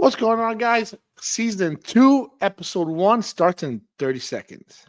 What's going on, guys? Season 2, episode 1 starts in 30 seconds.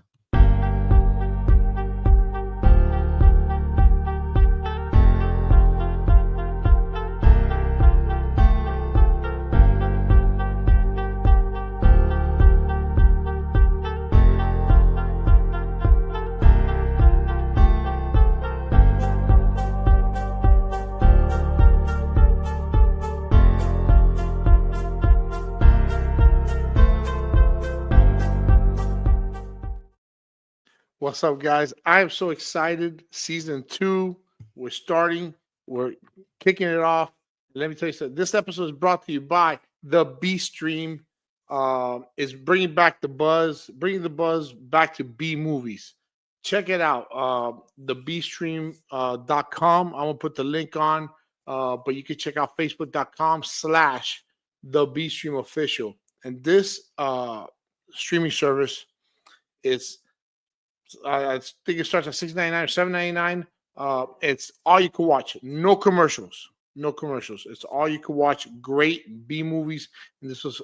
What's up, guys? I am so excited. Season 2, we're starting. We're kicking it off. Let me tell you something. This episode is brought to you by the B Stream. Is bringing back the buzz, bringing the buzz back to B movies. Check it out. thebstream.com. I'm gonna put the link on, but you can check out facebook.com/the B Stream official. And this streaming service is. I think it starts at $6.99 or $7.99. It's all you can watch. No commercials. No commercials. It's all you can watch. Great B movies. And this was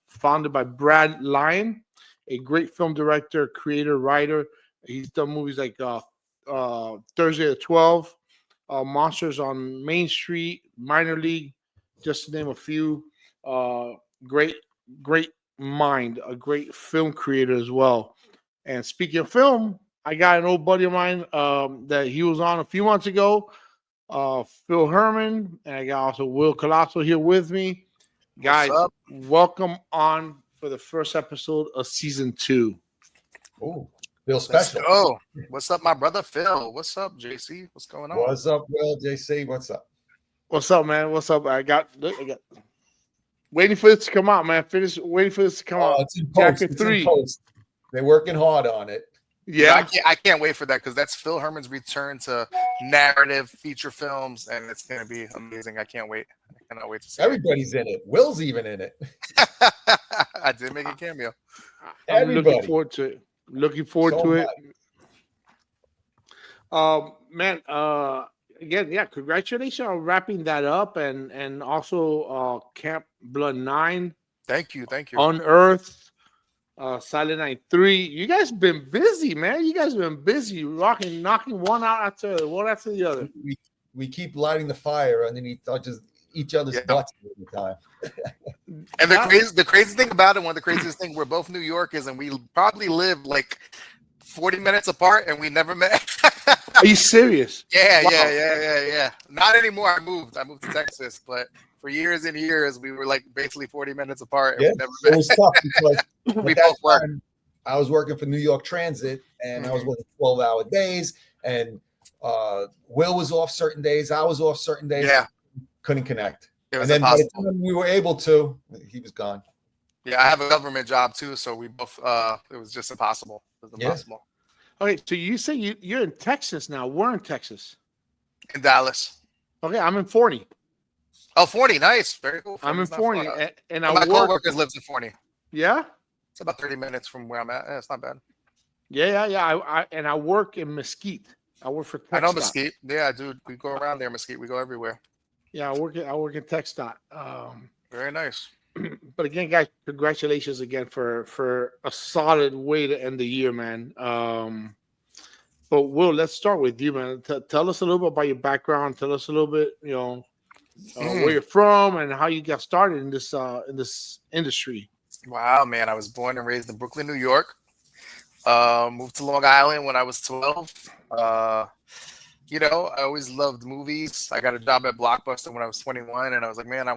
founded by Brad Lyon, a great film director, creator, writer. He's done movies like Thursday the 12th, Monsters on Main Street, Minor League, just to name a few. Great mind, a great film creator as well. And speaking of film, I got an old buddy of mine that he was on a few months ago, Phil Herman, and I got also Will Collazo here with me. Guys, welcome on for the first episode of season 2. Oh, Phil special. Oh, what's up, my brother Phil? What's up, JC? What's going on? What's up, Will? JC, what's up? What's up, man? What's up? I got waiting for this to come out, man. Waiting for this to come out. It's in post. Chapter 3. They're working hard on it. Yeah, I can't wait for that because that's Phil Herman's return to narrative feature films, and it's going to be amazing. I can't wait. I cannot wait to see Everybody's in it. Will's even in it. I did make a cameo. I'm looking forward to it. Man, again, yeah, congratulations on wrapping that up and also Camp Blood 9. Thank you. Unearthed. Silent Night 3. You guys been busy, man. You guys been busy knocking one out after the other. We keep lighting the fire underneath just each other's butts all the time. And the crazy thing about it, one of the craziest things, we're both New Yorkers, and we probably live like 40 minutes apart, and we never met. Are you serious? Yeah, wow. Yeah. Not anymore. I moved to Texas, but for years and years, we were like basically 40 minutes apart. And we never met. It was tough because we both worked. I was working for New York Transit, and I was working 12-hour days, and Will was off certain days. I was off certain days. Yeah. Couldn't connect. And then by the time we were able to, he was gone. Yeah, I have a government job too, so we both it was just impossible. It was impossible. Yeah. Okay, so you say you're in Texas now. We're in Texas. In Dallas. Okay, I'm in Forney. Oh, Forney, nice. Very cool. I'm in Forney, and my coworkers lives in Forney. Yeah? It's about 30 minutes from where I'm at. Yeah, it's not bad. Yeah. I work in Mesquite. I work for TxDOT. I know Mesquite. Yeah, dude. We go around there, Mesquite. We go everywhere. Yeah, I work in TxDOT. Very nice. But again, guys, congratulations again for a solid way to end the year, man. But Will, let's start with you, man. Tell us a little bit about your background. Tell us a little bit, where you're from and how you got started in this industry. Wow, man. I was born and raised in Brooklyn, New York. Moved to Long Island when I was 12. I always loved movies. I got a job at Blockbuster when I was 21, and I was like, man,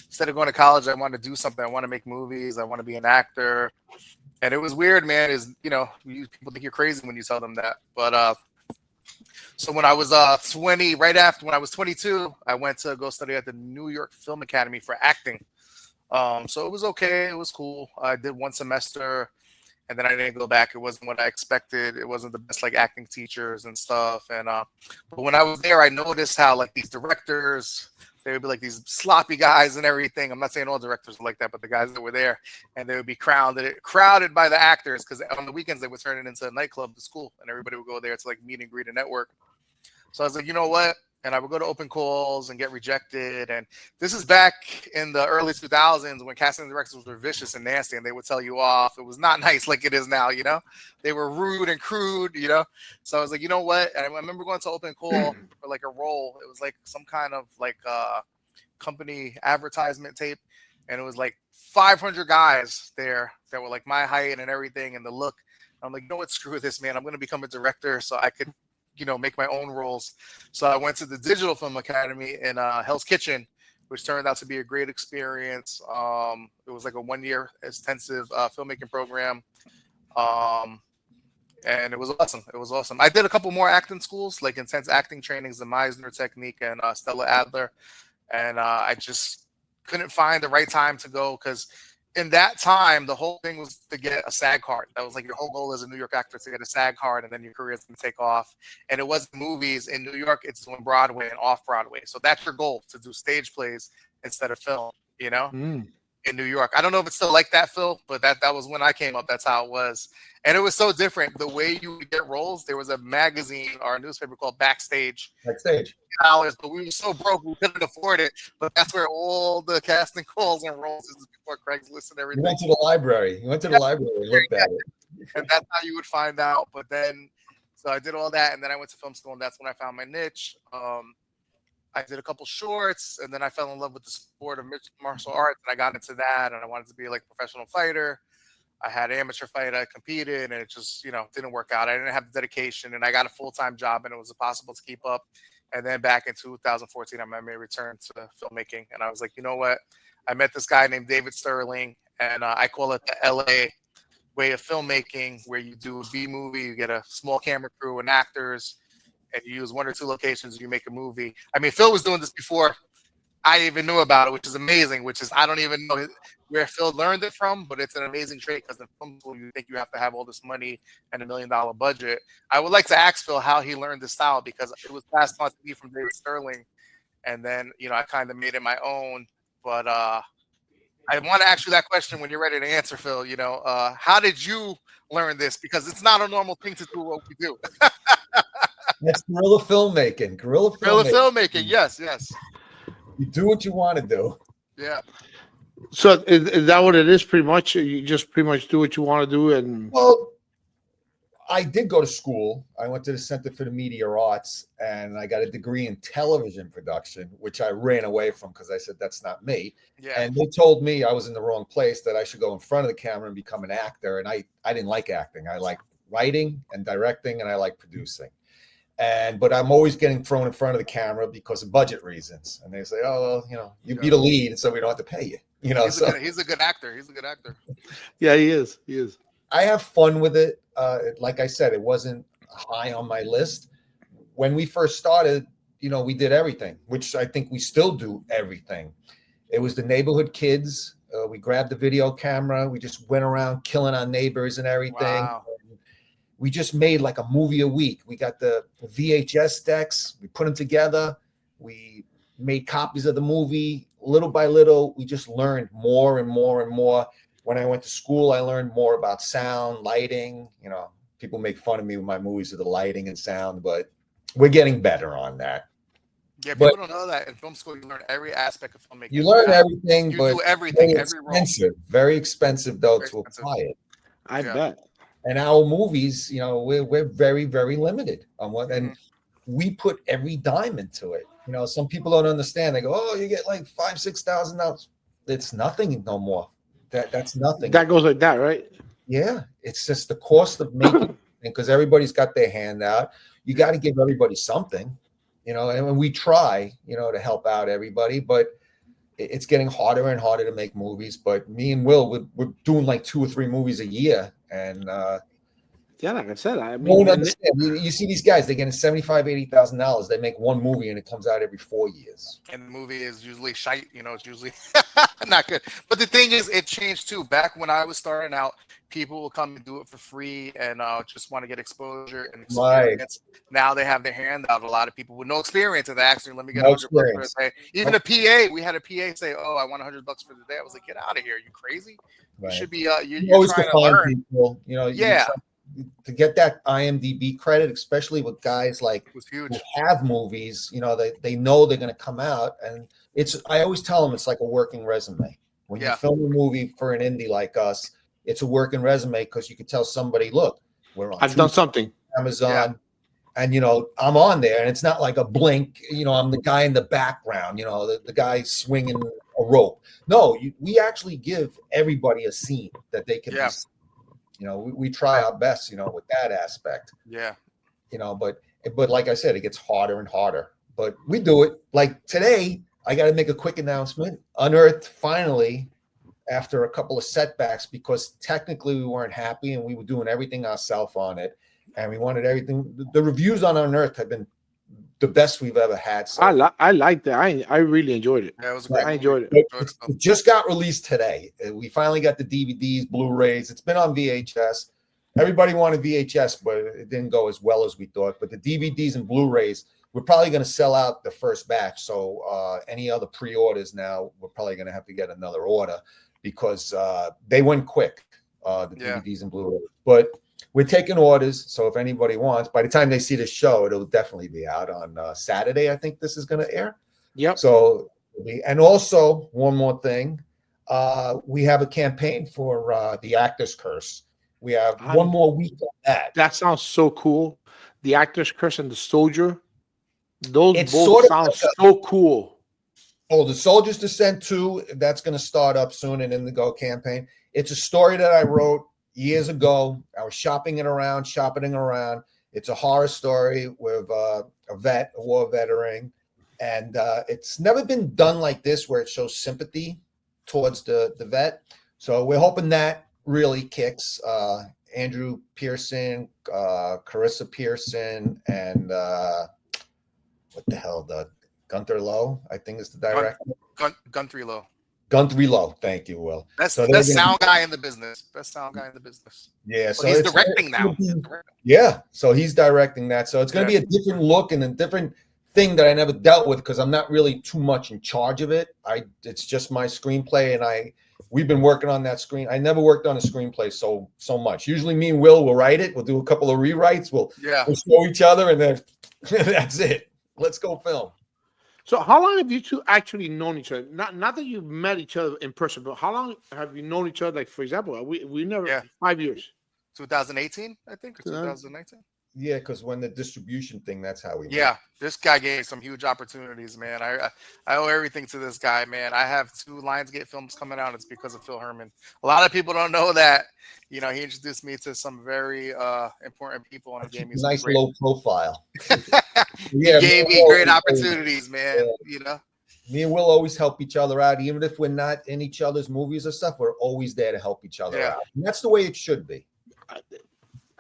instead of going to college, I want to do something. I want to make movies. I want to be an actor. And it was weird, man, people think you're crazy when you tell them that. But so when I was 20, right after when I was 22, I went to go study at the New York Film Academy for acting. So it was okay. It was cool. I did one semester, and then I didn't go back. It wasn't what I expected. It wasn't the best acting teachers and stuff. And but when I was there, I noticed how these directors, they would be like these sloppy guys and everything. I'm not saying all directors are like that, but the guys that were there, and they would be crowded by the actors because on the weekends they would turn it into a nightclub, the school, and everybody would go there to meet and greet and network. So I was like, you know what? and I would go to open calls and get rejected. And this is back in the early 2000s when casting directors were vicious and nasty, and they would tell you off. It was not nice like it is now, you know. They were rude and crude, you know. So I was like, you know what? And I remember going to open call for like a role. It was like some kind of like company advertisement tape, and it was like 500 guys there that were like my height and everything and the look. I'm like, you know what? Screw this, man. I'm going to become a director so I could, you know, make my own roles. So I went to the Digital Film Academy in Hell's Kitchen, which turned out to be a great experience. It was like a 1-year intensive filmmaking program. And it was awesome. It was awesome. I did a couple more acting schools, like intense acting trainings, the Meisner technique and Stella Adler. And I just couldn't find the right time to go because in that time, the whole thing was to get a SAG card. That was like your whole goal as a New York actor to get a SAG card, and then your career is going to take off. And it wasn't movies. In New York, it's doing Broadway and off-Broadway. So that's your goal, to do stage plays instead of film, you know, in New York. I don't know if it's still like that, Phil, but that was when I came up. That's how it was. And it was so different. The way you would get roles, there was a magazine or a newspaper called Backstage. Dollars, but we were so broke we couldn't afford it. But that's where all the casting calls and roles is before Craigslist and everything. You went to the library. You went to the library and looked at it. And that's how you would find out. But then, so I did all that, and then I went to film school, and that's when I found my niche. I did a couple shorts, and then I fell in love with the sport of martial arts, and I got into that, and I wanted to be like a professional fighter. I had an amateur fight, I competed, and it just, you know, didn't work out. I didn't have the dedication, and I got a full-time job, and it was impossible to keep up. And then back in 2014, I made a return to filmmaking. And I was like, you know what? I met this guy named David Sterling, and I call it the LA way of filmmaking, where you do a B movie, you get a small camera crew and actors, and you use 1 or 2 locations, and you make a movie. I mean, Phil was doing this before I even knew about it, which is amazing, which is, I don't even know where Phil learned it from, but it's an amazing trait because in film school, you think you have to have all this money and $1 million budget. I would like to ask Phil how he learned this style because it was passed on to me from David Sterling. And then, you know, I kind of made it my own. But I want to ask you that question when you're ready to answer, Phil. You know, how did you learn this? Because it's not a normal thing to do what we do. That's guerrilla filmmaking. Guerrilla Filmmaking. Yes. You do what you want to do. Yeah. So is that what it is? Pretty much, you just pretty much do what you want to do, and well, I did go to school. I went to the Center for the Media Arts, and I got a degree in television production, which I ran away from because I said that's not me. Yeah. And they told me I was in the wrong place, that I should go in front of the camera and become an actor. And I didn't like acting. I like writing and directing, and I like producing. But I'm always getting thrown in front of the camera because of budget reasons. And they say, oh, well, you know, you be the lead, so we don't have to pay you. You know, he's a good actor. Yeah, he is. I have fun with it. Like I said, it wasn't high on my list. When we first started, you know, we did everything, which I think we still do everything. It was the neighborhood kids. We grabbed the video camera. We just went around killing our neighbors and everything. Wow. We just made like a movie a week. We got the VHS decks. We put them together. We made copies of the movie. Little by little, we just learned more and more and more. When I went to school, I learned more about sound, lighting. You know, people make fun of me with my movies with the lighting and sound, but we're getting better on that. Yeah, people don't know that in film school you learn every aspect of filmmaking. You learn everything, you but do everything, very every role. expensive. Very expensive though Very to expensive. apply it. I bet. And our movies, you know, we're very, very limited on what, and we put every dime into it. You know, some people don't understand. They go, "Oh, you get like $5,000-$6,000." It's nothing no more. That's nothing. That goes like that, right? Yeah, it's just the cost of making, because everybody's got their hand out. You got to give everybody something, you know. And when we try, you know, to help out everybody, but it's getting harder and harder to make movies. But me and Will, we're doing like 2 or 3 movies a year, and yeah, like I said, I I mean, don't understand. You see these guys, they're getting $75,000-$80,000. They make one movie and it comes out every 4 years. And the movie is usually shite, you know, it's usually not good. But the thing is, it changed too. Back when I was starting out, people will come and do it for free and just want to get exposure and experience. Right. Now they have their hand out. A lot of people with no experience and they ask me, let me get $100 for a day. Even a PA, we had a PA say, oh, I want $100 for the day. I was like, get out of here. You crazy? Right. You should be, you're always trying to learn. People, you know, yeah. to get that IMDb credit, especially with guys like It was huge. who have movies, you know, they know they're going to come out, and I always tell them it's like a working resume. When you Yeah. film a movie for an indie like us, it's a working resume because you could tell somebody, look, we're on I've done something. Amazon. Yeah. And, you know, I'm on there, and it's not like a blink, you know, I'm the guy in the background, you know, the guy swinging a rope. No, we actually give everybody a scene that they can Yeah. be, you know, we try our best, you know, with that aspect. Yeah. You know, but like I said, it gets harder and harder. But we do it. Like today, I got to make a quick announcement. Unearthed finally, after a couple of setbacks, because technically we weren't happy and we were doing everything ourselves on it. And we wanted everything. The reviews on Unearthed have been the best we've ever had. So I like that. I really enjoyed it. Yeah, it was a great I movie. enjoyed it. It just got released today. We finally got the DVDs, Blu-rays. It's been on VHS. Everybody wanted VHS, but it didn't go as well as we thought. But the DVDs and Blu-rays, we're probably going to sell out the first batch. So any other pre-orders now, we're probably going to have to get another order because they went quick, the DVDs and Blu-rays. But we're taking orders. So if anybody wants, by the time they see the show, it'll definitely be out on Saturday. I think this is going to air. Yep. So, and also one more thing, we have a campaign for the Actor's Curse. We have one more week of that. That sounds so cool. The Actor's Curse and the Soldier. Those It's both sort of sound like so cool. Oh, the Soldier's Descent 2, that's going to start up soon, an Indigo campaign. It's a story that I wrote years ago. I was shopping it around. It's a horror story with a war veteran. And it's never been done like this where it shows sympathy towards the vet. So we're hoping that really kicks. Andrew Pearson, Carissa Pearson, and what the hell, the Gunther Lowe, I think is the director. Gunther Lowe. Gunther Lowe, thank you, Will. Best sound guy in the business. Best sound guy in the business. Yeah, well, so he's directing now. Yeah, so he's directing that. So it's going to be a different look and a different thing that I never dealt with because I'm not really too much in charge of it. It's just my screenplay, and we've been working on that screen. I never worked on a screenplay so much. Usually me and Will will write it. We'll do a couple of rewrites. We'll show each other, and then that's it. Let's go film. So how long have you two actually known each other? Not that you've met each other in person, but how long have you known each other? Like, for example, we never 5 years. 2018, I think, or 2019. Yeah, because when the distribution thing, that's how we met. Yeah, this guy gave some huge opportunities, man. I owe everything to this guy, man. I have 2 Lionsgate films coming out. It's because of Phil Herman. A lot of people don't know that. You know, he introduced me to some very important people and gave me some nice low profile. He gave me great opportunities, man. Yeah. You know, me and Will always help each other out, even if we're not in each other's movies or stuff. We're always there to help each other out. And that's the way it should be.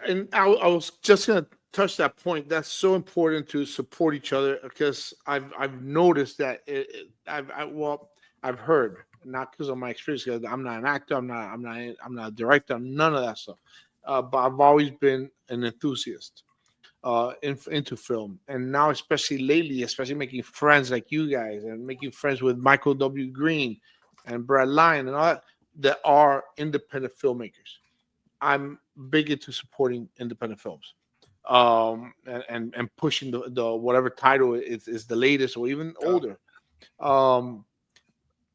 And I was just gonna touch that point. That's so important to support each other because I've noticed that I've heard, not because of my experience. Because I'm not an actor. I'm not a director. I'm none of that stuff. But I've always been an enthusiast into film, and now especially lately, especially making friends like you guys and making friends with Michael W. Green and Brad Lyon and all that are independent filmmakers. I'm big into supporting independent films, and pushing the whatever title is the latest or even older.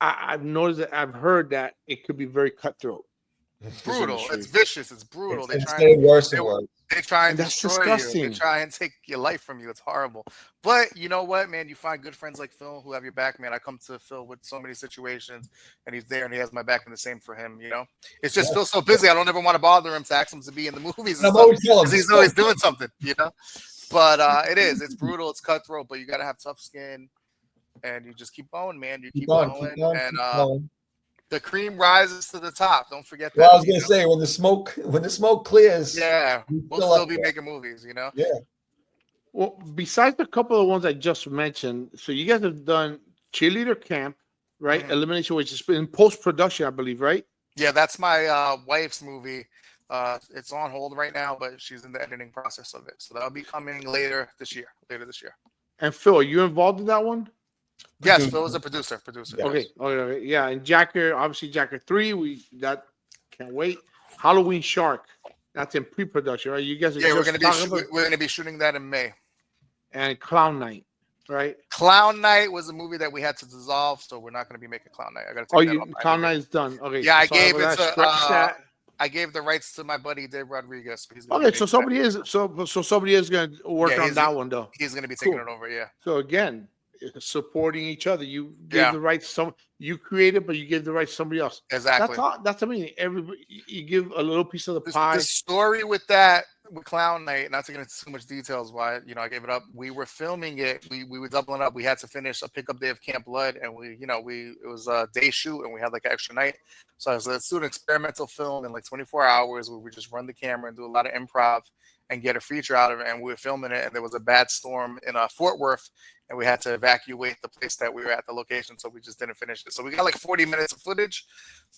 I've noticed that I've heard that it could be very cutthroat. It's brutal. It's vicious. It's brutal. They try and destroy you. They try and take your life from you. It's horrible. But you know what, man? You find good friends like Phil who have your back, man. I come to Phil with so many situations, and he's there, and he has my back, and the same for him. You know, it's just Phil's so busy. I don't ever want to bother him to ask him to be in the movies because he's always doing something. You know, but it's brutal. It's cutthroat. But you got to have tough skin, and you just keep going, man. You keep going, and the cream rises to the top. Don't forget that. Well, I was gonna say when the smoke clears, we'll still be making movies, you know. Yeah. Well, besides the couple of ones I just mentioned, so you guys have done Cheerleader Camp, right? Mm-hmm. Elimination, which is in post-production, I believe, right? Yeah, that's my wife's movie. It's on hold right now, but she's in the editing process of it, so that'll be coming later this year. And Phil, are you involved in that one? Yes, Phil was a producer. Okay. Yeah, and Jacker, obviously Jacker 3, that can't wait. Halloween Shark. That's in pre-production, right? You guys are Yeah, just talking about we're gonna be shooting that in May. and Clown Night, right? Clown Night was a movie that we had to dissolve, so we're not gonna be making Clown Night. I gotta take that off. Clown Night is done. Okay, Yeah, so I sorry gave about it that. to Scratch that. I gave the rights to my buddy Dave Rodriguez. So he's gonna Okay, be so making that. somebody is going to work Yeah, on that one though. he's gonna be taking Cool. it over. Yeah. So again, supporting each other. You gave Yeah. the rights to you created, but you gave the rights to somebody else. Exactly. That's all. That's amazing. Everybody, you give a little piece of the pie. The story with that with Clown Night, not to get into too much details why I gave it up. We were filming it. We were doubling up. We had to finish a pickup day of Camp Blood, and it was a day shoot, and we had like an extra night. So I was let's do an experimental film in like 24 hours where we just run the camera and do a lot of improv and get a feature out of it. And we were filming it, and there was a bad storm in Fort Worth, and we had to evacuate the place that we were at, the location. So we just didn't finish it. So we got like 40 minutes of footage,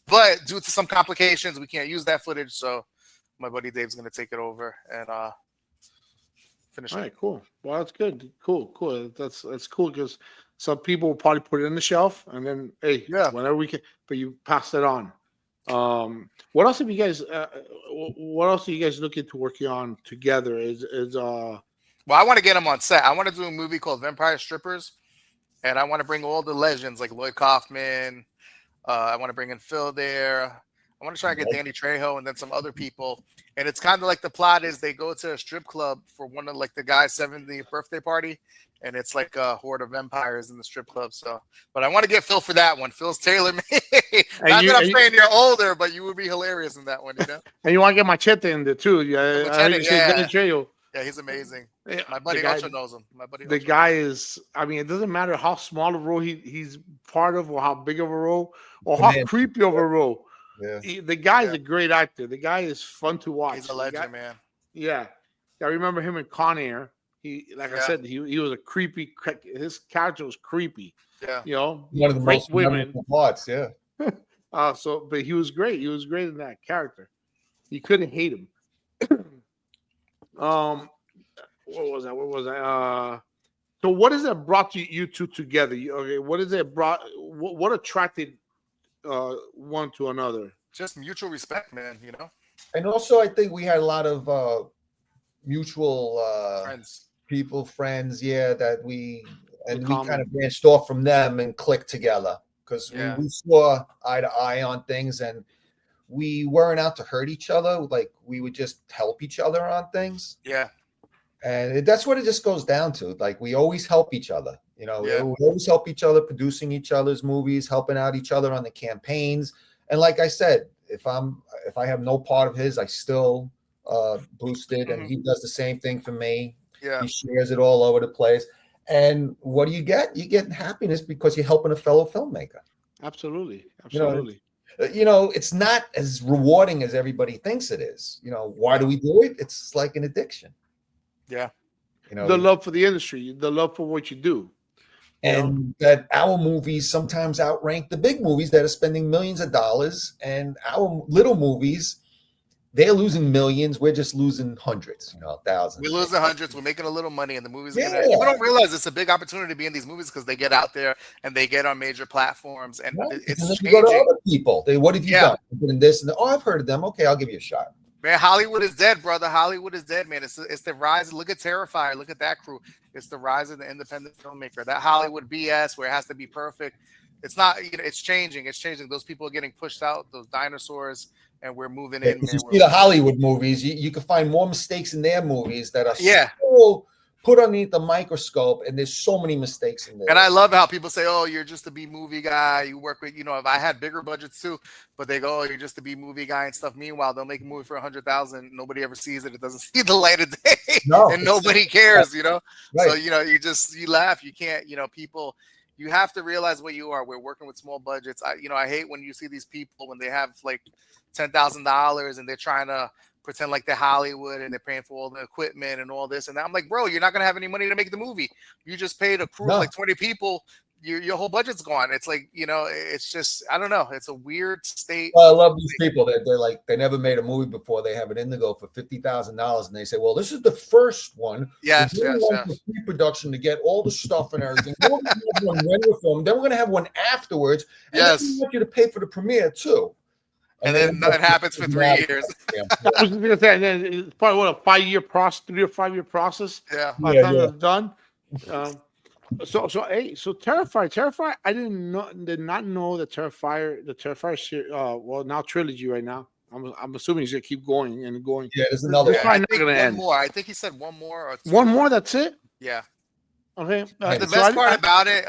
but due to some complications, we can't use that footage. So my buddy Dave's going to take it over and finish it. All right, cool. Well, that's good. Cool. That's cool because some people will probably put it in the shelf and then, hey, whenever we can, but you pass it on. What else have you guys? What else are you guys looking to working on together? Well, I want to get them on set. I want to do a movie called Vampire Strippers, and I want to bring all the legends like Lloyd Kaufman. I want to bring in Phil there. I want to try and get Danny Trejo and then some other people. And it's kind of like the plot is they go to a strip club for one of like the guy's 70th birthday party. And it's like a horde of vampires in the strip club. So, but I want to get Phil for that one. Phil's tailor-made. Not that I'm saying you're older, but you would be hilarious in that one, And you want to get Machete in there too. Yeah, Danny Trejo. Yeah, he's amazing. Yeah, my buddy also knows him. The guy is, I mean, it doesn't matter how small a role he's part of or how big of a role or how creepy of a role. Yeah. The guy is a great actor. The guy is fun to watch. He's a legend, man. Yeah. I remember him in Con Air. I said, he was a creepy, his character was creepy. Yeah. One of the most women parts, yeah. But he was great. He was great in that character. You couldn't hate him. What was that? So what is that brought you two together? Okay, what is it brought? What attracted one to another? Just mutual respect, man. And also, I think we had a lot of mutual friends, yeah, that we kind of branched off from them and clicked together because we saw eye to eye on things, and we weren't out to hurt each other. Like we would just help each other on things. Yeah. And that's what it just goes down to. Like we always help each other. We always help each other, producing each other's movies, helping out each other on the campaigns. And like I said, if I have no part of his, I still boost it, and he does the same thing for me. Yeah. He shares it all over the place. And what do you get? You get happiness because you're helping a fellow filmmaker. Absolutely. It's not as rewarding as everybody thinks it is. Why do we do it? It's like an addiction. Yeah. The love for the industry, the love for what you do. And that our movies sometimes outrank the big movies that are spending millions of dollars, and our little movies, they're losing millions. We're just losing hundreds, thousands. We're losing hundreds. We're making a little money, and the movies. People don't realize it's a big opportunity to be in these movies because they get out there and they get on major platforms, and it's changing. You go to other people. What have you done? Doing this and I've heard of them. Okay, I'll give you a shot. Man, Hollywood is dead, brother. Hollywood is dead, man. It's the rise. Look at Terrifier. Look at that crew. It's the rise of the independent filmmaker. That Hollywood BS where it has to be perfect. It's not. It's changing. It's changing. Those people are getting pushed out. Those dinosaurs, and we're moving in. You see the Hollywood movies. You can find more mistakes in their movies that are so put underneath the microscope, and there's so many mistakes in there. And I love how people say, "Oh, you're just a B movie guy. You work with, if I had bigger budgets too," but they go, "Oh, you're just a B movie guy and stuff." Meanwhile, they'll make a movie for $100,000. Nobody ever sees it. It doesn't see the light of day, and nobody cares. Right. So you laugh. You can't. People. You have to realize what you are. We're working with small budgets. I hate when you see these people when they have like $10,000 and they're trying to pretend like they're Hollywood and they're paying for all the equipment and all this. And I'm like, bro, you're not going to have any money to make the movie. You just paid a crew of like 20 people. Your whole budget's gone. It's like, it's just, I don't know. It's a weird state. Well, I love these people. They're like, they never made a movie before. They have an Indigo for $50,000 and they say, well, this is the first one. Yes. Pre-production to get all the stuff and everything. Then we're going to have one when we're filming. Then we're going to have one afterwards. And then we want you to pay for the premiere too. And then nothing happens for 3 years. I was just gonna say, and then it's probably what, a 5 year process, 3 or 5 year process. Yeah. By the time it's done. So Terrifier. I did not know that Terrifier, well, now trilogy right now. I'm assuming he's gonna keep going and going. Yeah, there's another Yeah, one. I not think gonna one end. more. I think he said one more or two. One more. That's it. Yeah. Okay. The best part about it,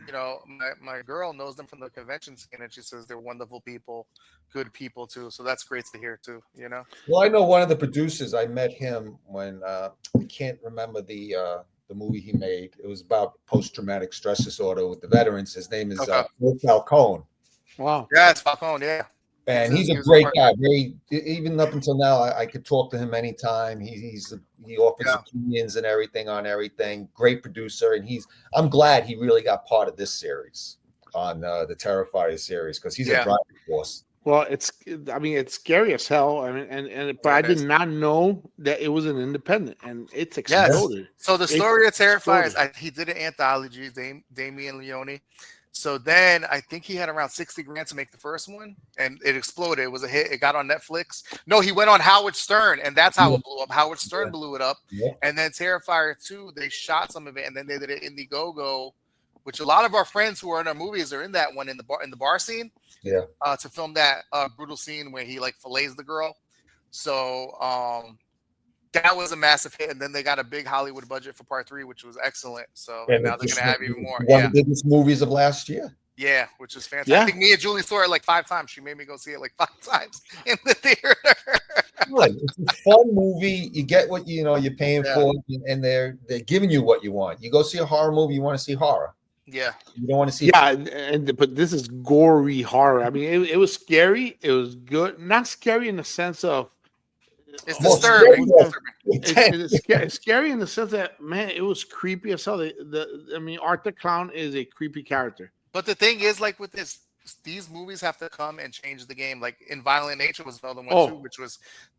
you know, my girl knows them from the convention scene, and she says they're wonderful people, good people too. So that's great to hear too. You know. Well, I know one of the producers. I met him when I can't remember the movie he made. It was about post-traumatic stress disorder with the veterans. His name is Phil Falcone. Wow. Yeah, it's Falcone. Yeah. And he's a great guy. Very, even up until now, I could talk to him anytime. He offers opinions and everything on everything. Great producer, and I'm glad he really got part of this series on the Terrifier series because he's a driving force. Well, it's scary as hell. I mean, but I did not know that it was an independent, and it's exploded. Yes. So the story of Terrifier is he did an anthology, Damien Leone. So then I think he had around 60 grand to make the first one, and it exploded. It was a hit. It got on Netflix. No, he went on Howard Stern, and that's how it blew up. Howard Stern blew it up. Yeah. And then Terrifier 2, they shot some of it, and then they did it Indiegogo, which a lot of our friends who are in our movies are in that one in the bar scene. Yeah. To film that brutal scene where he like fillets the girl. So that was a massive hit, and then they got a big Hollywood budget for part 3, which was excellent. So now they're gonna have even more. One of the biggest movies of last year. Yeah, which is fantastic. Yeah. I think me and Julie saw it like 5 times. She made me go see it like 5 times in the theater. It's a fun movie. You get what you're paying for, and they're giving you what you want. You go see a horror movie, you want to see horror. Yeah, you don't want to see. Yeah, but this is gory horror. I mean, it was scary. It was good. Not scary in the sense of. It's disturbing. It's scary in the sense that, man, it was creepy as hell. Art the Clown is a creepy character. But the thing is, like with these movies have to come and change the game. Like in Violent Nature was another one too, which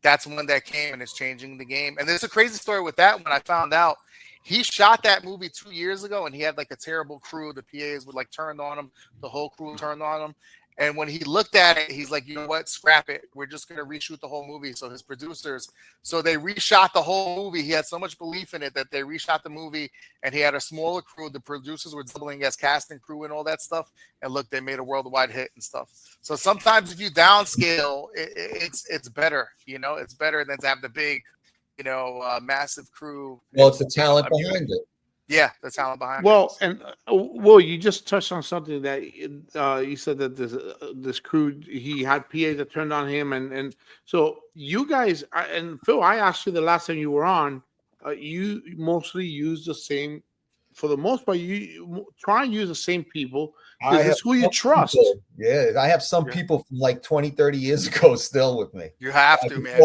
that's one that came and it's changing the game. And there's a crazy story with that one. I found out he shot that movie 2 years ago, and he had like a terrible crew. The PAs would like turned on him. The whole crew turned on him. And when he looked at it, he's like, you know what? Scrap it. We're just going to reshoot the whole movie. So his producers, they reshot the whole movie. He had so much belief in it that they reshot the movie, and he had a smaller crew. The producers were doubling as cast and crew and all that stuff. And look, they made a worldwide hit and stuff. So sometimes if you downscale, it's better. It's better than to have the big, massive crew. Well, it's the talent behind it. Yeah, the talent behind it. Well, and you just touched on something that you said that this crew, he had PAs that turned on him, and so you guys and Phil, I asked you the last time you were on, you mostly use the same, for the most part, you try and use the same people because it's who you trust. I have some people from like 20, 30 years ago still with me. You have to, man.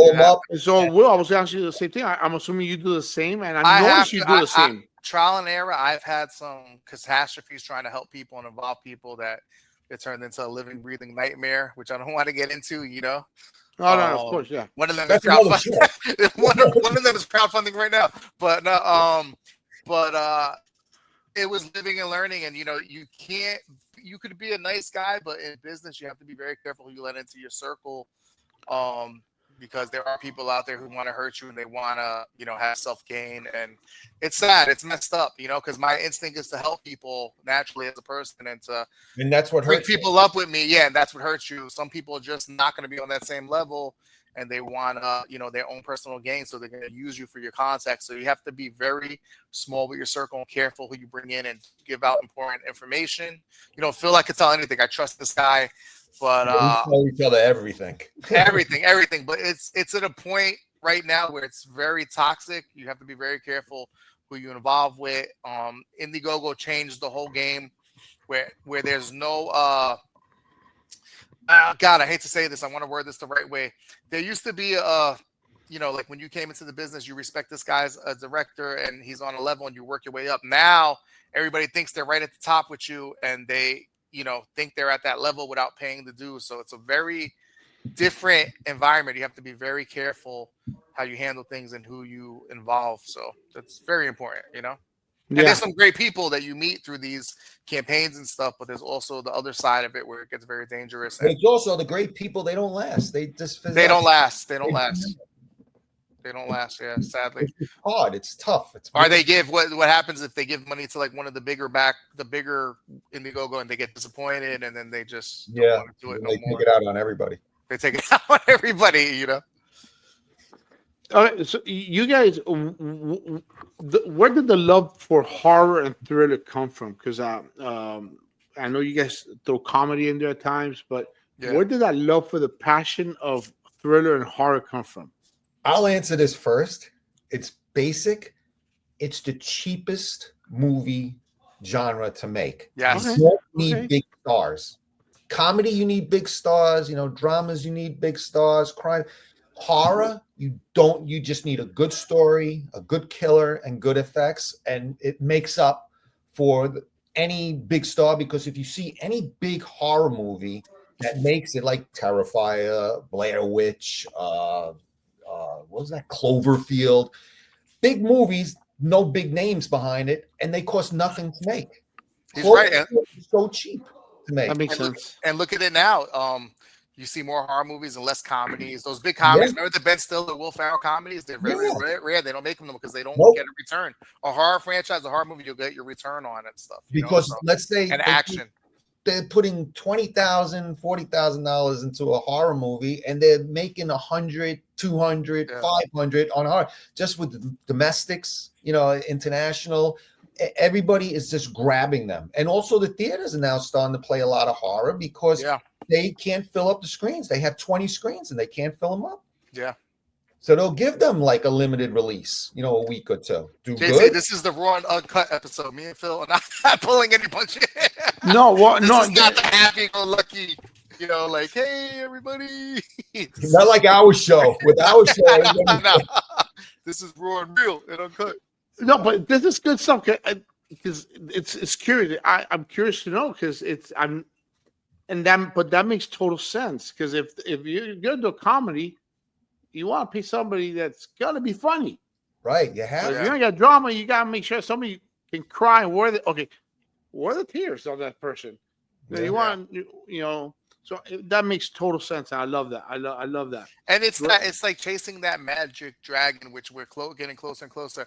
So, Will, I was asking you the same thing. I'm assuming you do the same, and I noticed you do the same. Trial and error. I've had some catastrophes trying to help people and involve people that it turned into a living, breathing nightmare, which I don't want to get into. No, of course, yeah. One of them is crowdfunding. one of them is crowdfunding right now, but it was living and learning, and you could be a nice guy, but in business you have to be very careful who you let into your circle. Because there are people out there who want to hurt you and they want to, have self-gain, and it's sad. It's messed up, because my instinct is to help people naturally as a person and that's what bring hurts people up with me. Yeah. And that's what hurts you. Some people are just not going to be on that same level, and they want, their own personal gain. So they're going to use you for your contacts. So you have to be very small with your circle and careful who you bring in and give out important information. Phil, I could tell anything. I trust this guy. But we tell each other everything. everything. But it's at a point right now where it's very toxic. You have to be very careful who you involve with. Indiegogo changed the whole game where there's no God, I hate to say this. I want to word this the right way. There used to be like when you came into the business, you respect this guy's a director and he's on a level and you work your way up. Now everybody thinks they're right at the top with you, and they think they're at that level without paying the dues. So it's a very different environment. You have to be very careful how you handle things and who you involve. So that's very important, And there's some great people that you meet through these campaigns and stuff, but there's also the other side of it where it gets very dangerous. But it's also the great people. They don't last. They just They don't last. They don't last. They don't last. Yeah, sadly. It's hard. It's tough. Or they give what happens if they give money to like one of the bigger Indiegogo and they get disappointed and then they just don't want to do it no more. Take it out on everybody. They take it out on everybody, you know. All right, so you guys, where did the love for horror and thriller come from? Because I know you guys throw comedy in there at times, but where did that love for the passion of thriller and horror come from? I'll answer this first. It's basic. It's the cheapest movie genre to make. Yes. You don't need big stars. Comedy, you need big stars. You know, dramas, you need big stars. Crime, horror, you don't. You just need a good story, a good killer, and good effects, and it makes up for any big star. Because if you see any big horror movie that makes it, like Terrifier, Blair Witch, what was that? Cloverfield. Big movies, no big names behind it, and they cost nothing to make. He's right. It's so cheap to make. That makes sense. And look at it now. You see more horror movies and less comedies. Those big comedies, remember the Ben Stiller, Will Ferrell comedies? They're very rare. They don't make them because they don't get a return. A horror franchise, a horror movie, you'll get your return on and stuff. Because let's say action. They're putting $20,000, $40,000 into a horror movie, and they're making 100, 200, 500 on horror. Just with the domestics, international. Everybody is just grabbing them. And also the theaters are now starting to play a lot of horror because they can't fill up the screens. They have 20 screens and they can't fill them up. Yeah. So they'll give them like a limited release, a week or two. JC, this is the raw and uncut episode. Me and Phil are not pulling any punches. No, what? This No, is not the happy-go-lucky. Like, hey, everybody. Not like our show. With our show, no. This is raw and real and uncut. No, but this is good stuff because it's curious. I'm curious to know because but that makes total sense because if you're gonna do a comedy, you want to pay somebody that's gonna be funny, right? You have. If you don't got drama, you gotta make sure somebody can cry. Where the tears on that person? You want So that makes total sense. I love that. I love that. And it's like chasing that magic dragon, which we're getting closer and closer.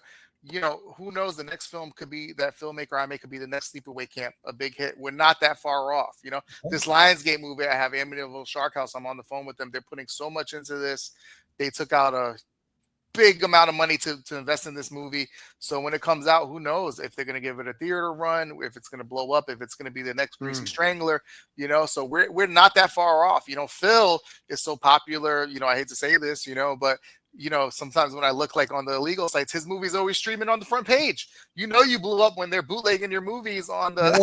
Who knows? The next film could be that filmmaker I make could be the next Sleepaway Camp, a big hit. We're not that far off. This Lionsgate movie, I have Amityville Shark House. I'm on the phone with them. They're putting so much into this. They took out a big amount of money to invest in this movie. So when it comes out, who knows if they're going to give it a theater run, if it's going to blow up, if it's going to be the next Greasy Strangler, so we're not that far off. Phil is so popular, I hate to say this, but sometimes when I look like on the illegal sites, his movie's always streaming on the front page. You blew up when they're bootlegging your movies on the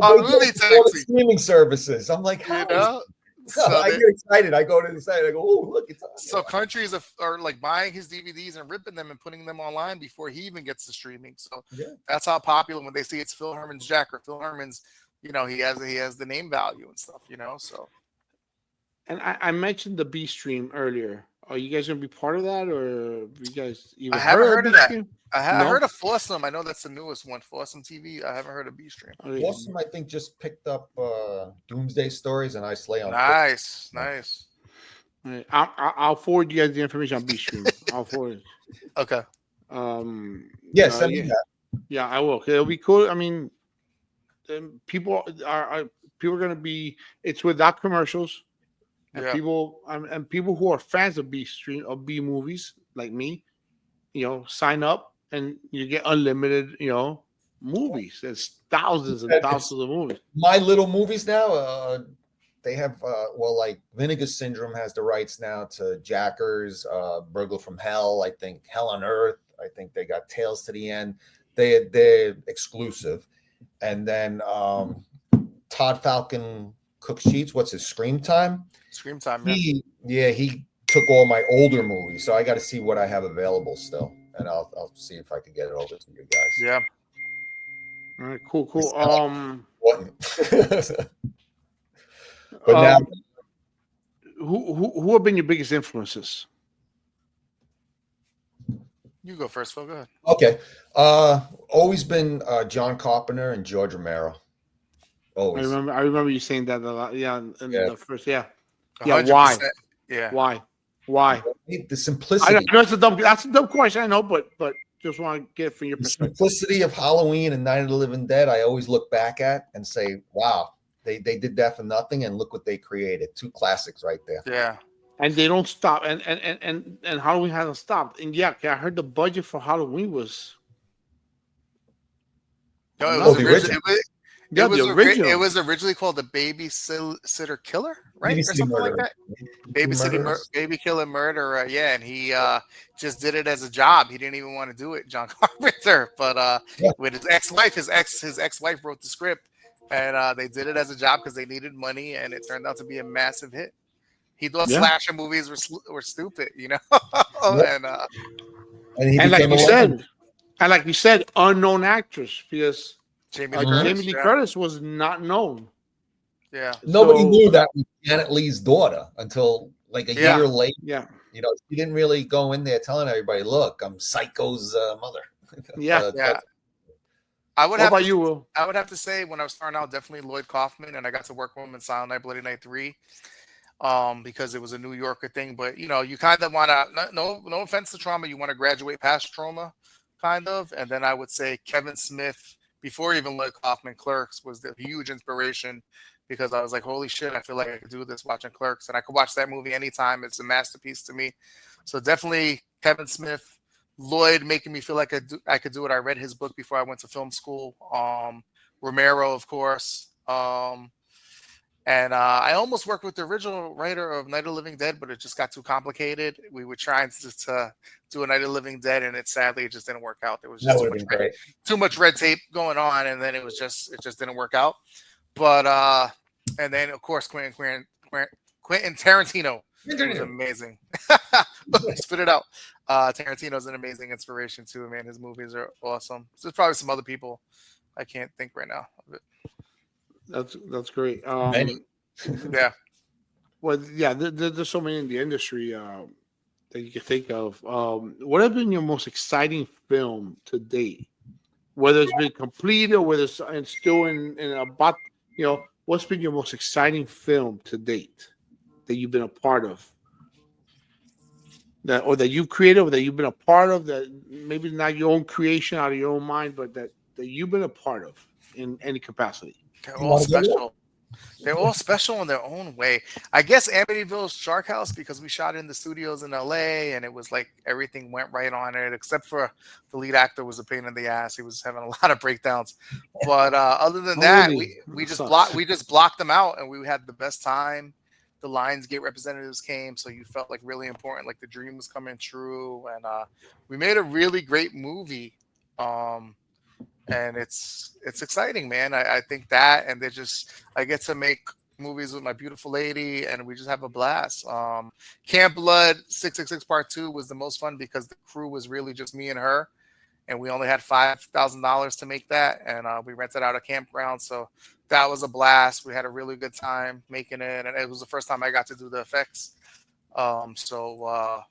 on movie taxi streaming services. I'm like, so I get excited. I go to the site. I go, oh, look, it's on. So countries are like buying his DVDs and ripping them and putting them online before he even gets to streaming. So that's how popular when they see it's Phil Herman's Jack or Phil Herman's, he has the name value and stuff, so. And I mentioned the B stream earlier. Are you guys gonna be part of that, or you guys even I haven't heard of that. Stream? I heard of Foursome. I know that's the newest one, Foursome TV. I haven't heard of B stream. Foursome, I think, just picked up Doomsday Stories and I Slay on. Nice. Right. I'll forward you guys the information on B stream. I'll forward it. Okay. Send me that. Yeah, I will. It'll be cool. I mean, people are gonna be. It's without commercials. And people who are fans of B movies like me, sign up and you get unlimited, movies. There's thousands and thousands of movies. My Little Movies now, they have like Vinegar Syndrome has the rights now to Jackers, Burglar from Hell. I think Hell on Earth. I think they got Tales to the End. They're exclusive, and then Todd Falcon Cook Sheets. What's his Scream Time? Scream Time. He took all my older movies, so I got to see what I have available still, and I'll see if I can get it over to you guys. Yeah. All right. Cool. But now, who have been your biggest influences? You go first, Phil. Go ahead. Okay. Always been John Carpenter and George Romero. I Always. remember you saying that a lot. Yeah, in Yeah. the first. Yeah. 100%. Why? Yeah. Why? Why? The simplicity. I know that's a dumb question. I know, but just want to get it from your The perspective. simplicity of Halloween and Night of the Living Dead, I always look back at and say, wow, they did that for nothing, and look what they created. Two classics right there. Yeah. And they don't stop, and Halloween hasn't stopped. And yeah, I heard the budget for Halloween was No, it No, was the originally yeah, the original. it was originally called the Babysitter Killer, right, or Babysitting something like Murder. that. Baby Killer Murder. Yeah, and he just did it as a job. He didn't even want to do it, John Carpenter. But Yeah. with his ex-wife, his ex-wife wrote the script, and they did it as a job because they needed money, and it turned out to be a massive hit. He thought Yeah. slasher movies were stupid, you know, Yeah. and he And like became you a legend. said, unknown actress because Jamie Mhm. Lee Curtis. Jamie Lee Curtis was not known. Yeah. Nobody So- knew that was Janet Leigh's daughter until like a Yeah. year late. Yeah, You know, she didn't really go in there telling everybody, "Look, I'm Psycho's mother." yeah. Yeah. I would What have about to, you, Will? I would have to say when I was starting out, definitely Lloyd Kaufman, and I got to work with him in Silent Night, Bloody Night 3, because it was a New Yorker thing. But you know, you kind of want to no offense to trauma, you want to graduate past trauma, kind of. And then I would say Kevin Smith, before even Lloyd Kaufman, Clerks was the huge inspiration because I was like, holy shit, I feel like I could do this watching Clerks, and I could watch that movie anytime. It's a masterpiece to me. So definitely Kevin Smith. Lloyd making me feel like I could do it. I read his book before I went to film school. Romero, of course. And I almost worked with the original writer of Night of the Living Dead, but it just got too complicated. We were trying to do a Night of the Living Dead, and sadly it just didn't work out. There was just too much red tape going on, and then it just didn't work out. But and then of course Quentin Tarantino. It was amazing. Spit it out. Tarantino's an amazing inspiration too, man. His movies are awesome. There's probably some other people I can't think right now of it. That's great. Yeah. Well, yeah, there's so many in the industry that you can think of. What has been your most exciting film to date? Whether it's been completed or whether it's still in about, what's been your most exciting film to date that you've been a part of? That you've created, or that you've been a part of, that maybe not your own creation out of your own mind, but that you've been a part of in any capacity. They're all special. They're all special in their own way. I guess Amityville's Shark House, because we shot in the studios in LA, and it was like everything went right on it, except for the lead actor was a pain in the ass. He was having a lot of breakdowns. But other than that, we just blocked them out, and we had the best time. The Lionsgate representatives came, so you felt like really important, like the dream was coming true, and we made a really great movie. And it's exciting, man. I think that, and I get to make movies with my beautiful lady, and we just have a blast. Camp Blood 666 Part 2 was the most fun because the crew was really just me and her, and we only had $5,000 to make that, and we rented out a campground, so that was a blast. We had a really good time making it, and it was the first time I got to do the effects. So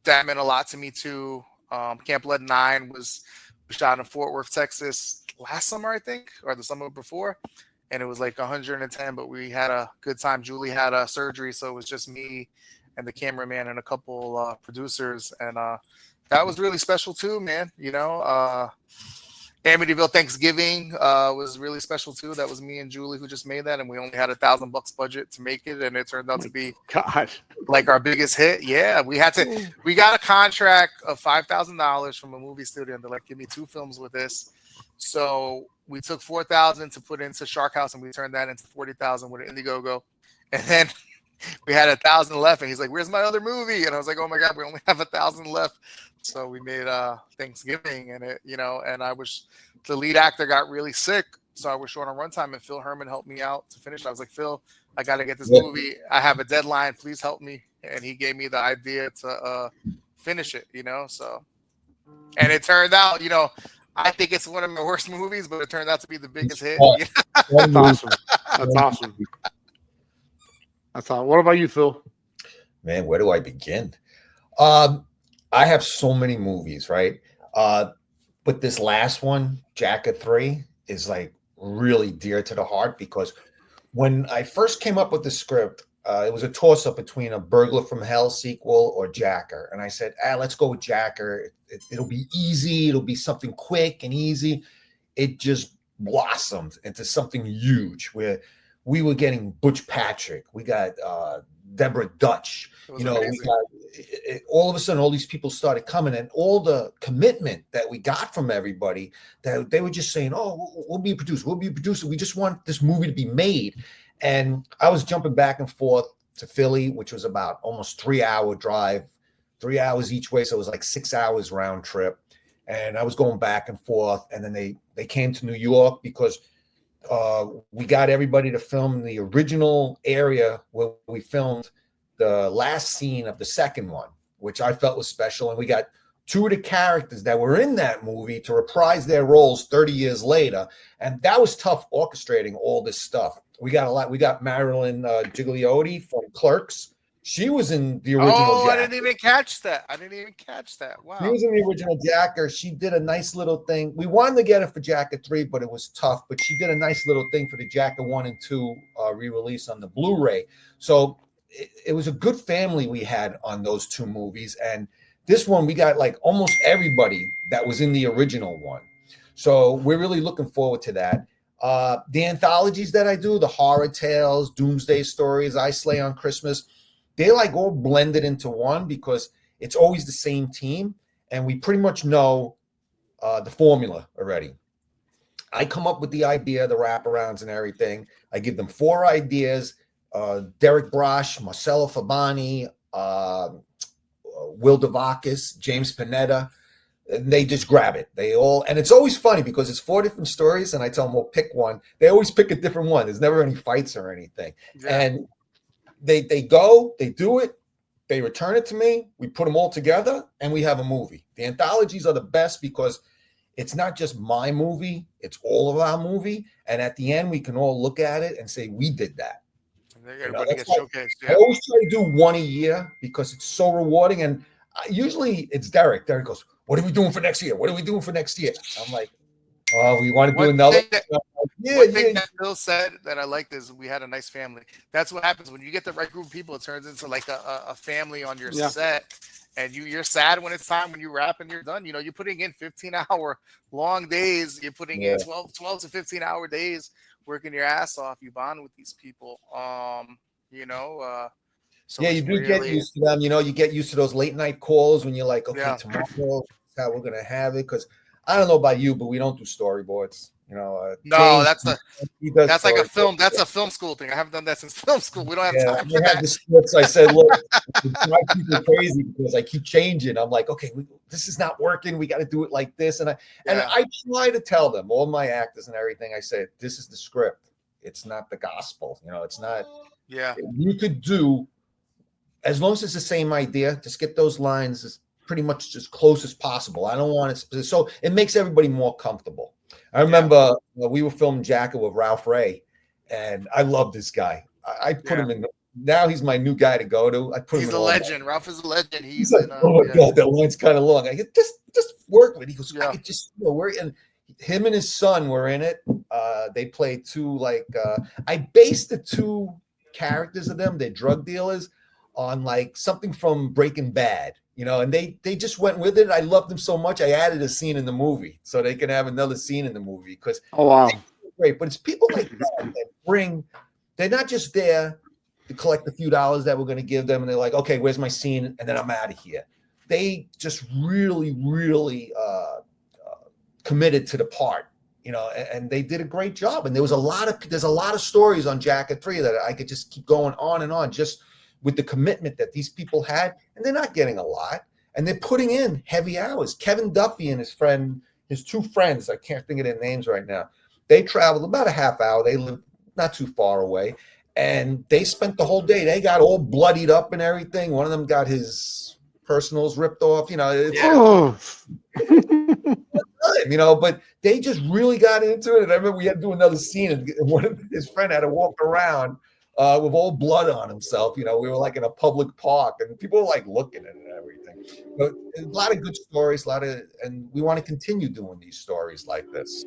that meant a lot to me too. Camp Blood 9 was shot in Fort Worth, Texas last summer, I think, or the summer before, and it was like 110, but we had a good time. Julie had a surgery, so it was just me and the cameraman and a couple producers, and that was really special too, man. Amityville Thanksgiving was really special too. That was me and Julie who just made that, and we only had $1,000 budget to make it, and it turned out to be like our biggest hit. Yeah, we got a contract of $5,000 from a movie studio, and they're like, "Give me 2 films with this." So we took $4,000 to put into Shark House, and we turned that into $40,000 with an Indiegogo, and then we had $1,000 left, and he's like, "Where's my other movie?" And I was like, "Oh my God, we only have $1,000 left." So we made Thanksgiving, and the lead actor got really sick, so I was short on runtime, and Phil Herman helped me out to finish. I was like, "Phil, I got to get this movie. I have a deadline. Please help me." And he gave me the idea to finish it, So, and it turned out, I think it's one of my worst movies, but it turned out to be the biggest hit. That's awesome. That's awesome. That's all. What about you, Phil? Man, where do I begin? I have so many movies, right? But this last one, Jacket 3, is like really dear to the heart because when I first came up with the script, it was a toss up between a Burglar from Hell sequel or Jacker. And I said, let's go with Jacker. It'll be easy. It'll be something quick and easy. It just blossomed into something huge where we were getting Butch Patrick. We got Deborah Dutch. We got all of a sudden, all these people started coming, and all the commitment that we got from everybody, that they were just saying, "Oh, we'll be a producer. We'll be a producer. We just want this movie to be made." And I was jumping back and forth to Philly, which was about almost 3-hour drive, 3 hours each way, so it was like 6 hours round trip. And I was going back and forth, and then they came to New York because we got everybody to film in the original area where we filmed the last scene of the second one, which I felt was special. And we got two of the characters that were in that movie to reprise their roles 30 years later. And that was tough orchestrating all this stuff. We got Marilyn Gigliotti from Clerks. She was in the original Jacker. Jacker. I didn't even catch that. Wow. She was in the original Jacker. She did a nice little thing. We wanted to get her for Jacker 3, but it was tough. But she did a nice little thing for the Jacker 1 and 2 re-release on the Blu-ray. So it was a good family we had on those two movies. And this one, we got like almost everybody that was in the original one. So we're really looking forward to that. The anthologies that I do, the horror tales, doomsday stories, I Slay on Christmas, they like all blended into one because it's always the same team. And we pretty much know the formula already. I come up with the idea, the wraparounds and everything. I give them 4 ideas. Derek Brosh, Marcelo Fabani, Will Devakis, James Panetta, and they just grab it. And it's always funny because it's 4 different stories, and I tell them, well, pick one. They always pick a different one. There's never any fights or anything. Yeah. And they go, they do it, they return it to me, we put them all together, and we have a movie. The anthologies are the best because it's not just my movie, it's all of our movie. And at the end, we can all look at it and say, we did that. Everybody gets showcased. Yeah. I always try to do one a year because it's so rewarding. And usually it's Derek. Derek goes, what are we doing for next year? What are we doing for next year? I'm like, oh, we want to do another. One thing that Phil said that I liked is we had a nice family. That's what happens when you get the right group of people. It turns into like a family on your set. And you're sad when it's time, when you wrap and you're done. You know, you're putting in 15-hour long days. You're putting in 12 to 15-hour days, working your ass off. You bond with these people. So you do get used to them. You know, you get used to those late night calls when you're like, okay, tomorrow is how we're gonna have it. Because I don't know about you, but we don't do storyboards. You know, no, James, that's like a film. That's a film school thing. I haven't done that since film school. We don't have time for that. The scripts, I said, look, it drives people crazy because I keep changing. I'm like, okay, this is not working. We got to do it like this. And I try to tell them, all my actors and everything. I say, this is the script. It's not the gospel. You know, it's not. Yeah. You could do, as long as it's the same idea, just get those lines as pretty much as close as possible. I don't want it. So it makes everybody more comfortable. I remember we were filming Jacket with Ralph Ray, and I love this guy. I put him in. Now he's my new guy to go to. I put him. He's a legend. Ralph is a legend. He's like, oh my god, that line's kind of long. I get just work with it. He goes, I could just work. And him and his son were in it. They played two I based the 2 characters of them, they're drug dealers, on like something from Breaking Bad. You know, and they just went with it. I loved them so much. I added a scene in the movie so they can have another scene in the movie because great. But it's people like that they're not just there to collect a few dollars that we're going to give them, and they're like, okay, where's my scene? And then I'm out of here. They just really, really committed to the part, you know, and they did a great job. And there's a lot of stories on Jacket 3 that I could just keep going on and on, just with the commitment that these people had, and they're not getting a lot, and they're putting in heavy hours. Kevin Duffy and his 2 friends, I can't think of their names right now. They traveled about a half hour. They live not too far away, and they spent the whole day. They got all bloodied up and everything. One of them got his personals ripped off. You know, you know, but they just really got into it. And I remember we had to do another scene, and one of his friend had to walk around with all blood on himself. You know, we were like in a public park, and people were like looking at it and everything. But a lot of good stories, and we want to continue doing these stories like this.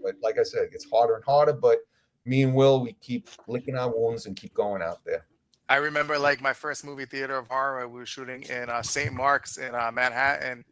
But like I said, it gets harder and harder. But me and Will, we keep licking our wounds and keep going out there. I remember like my first movie theater of horror. We were shooting in St. Mark's in Manhattan.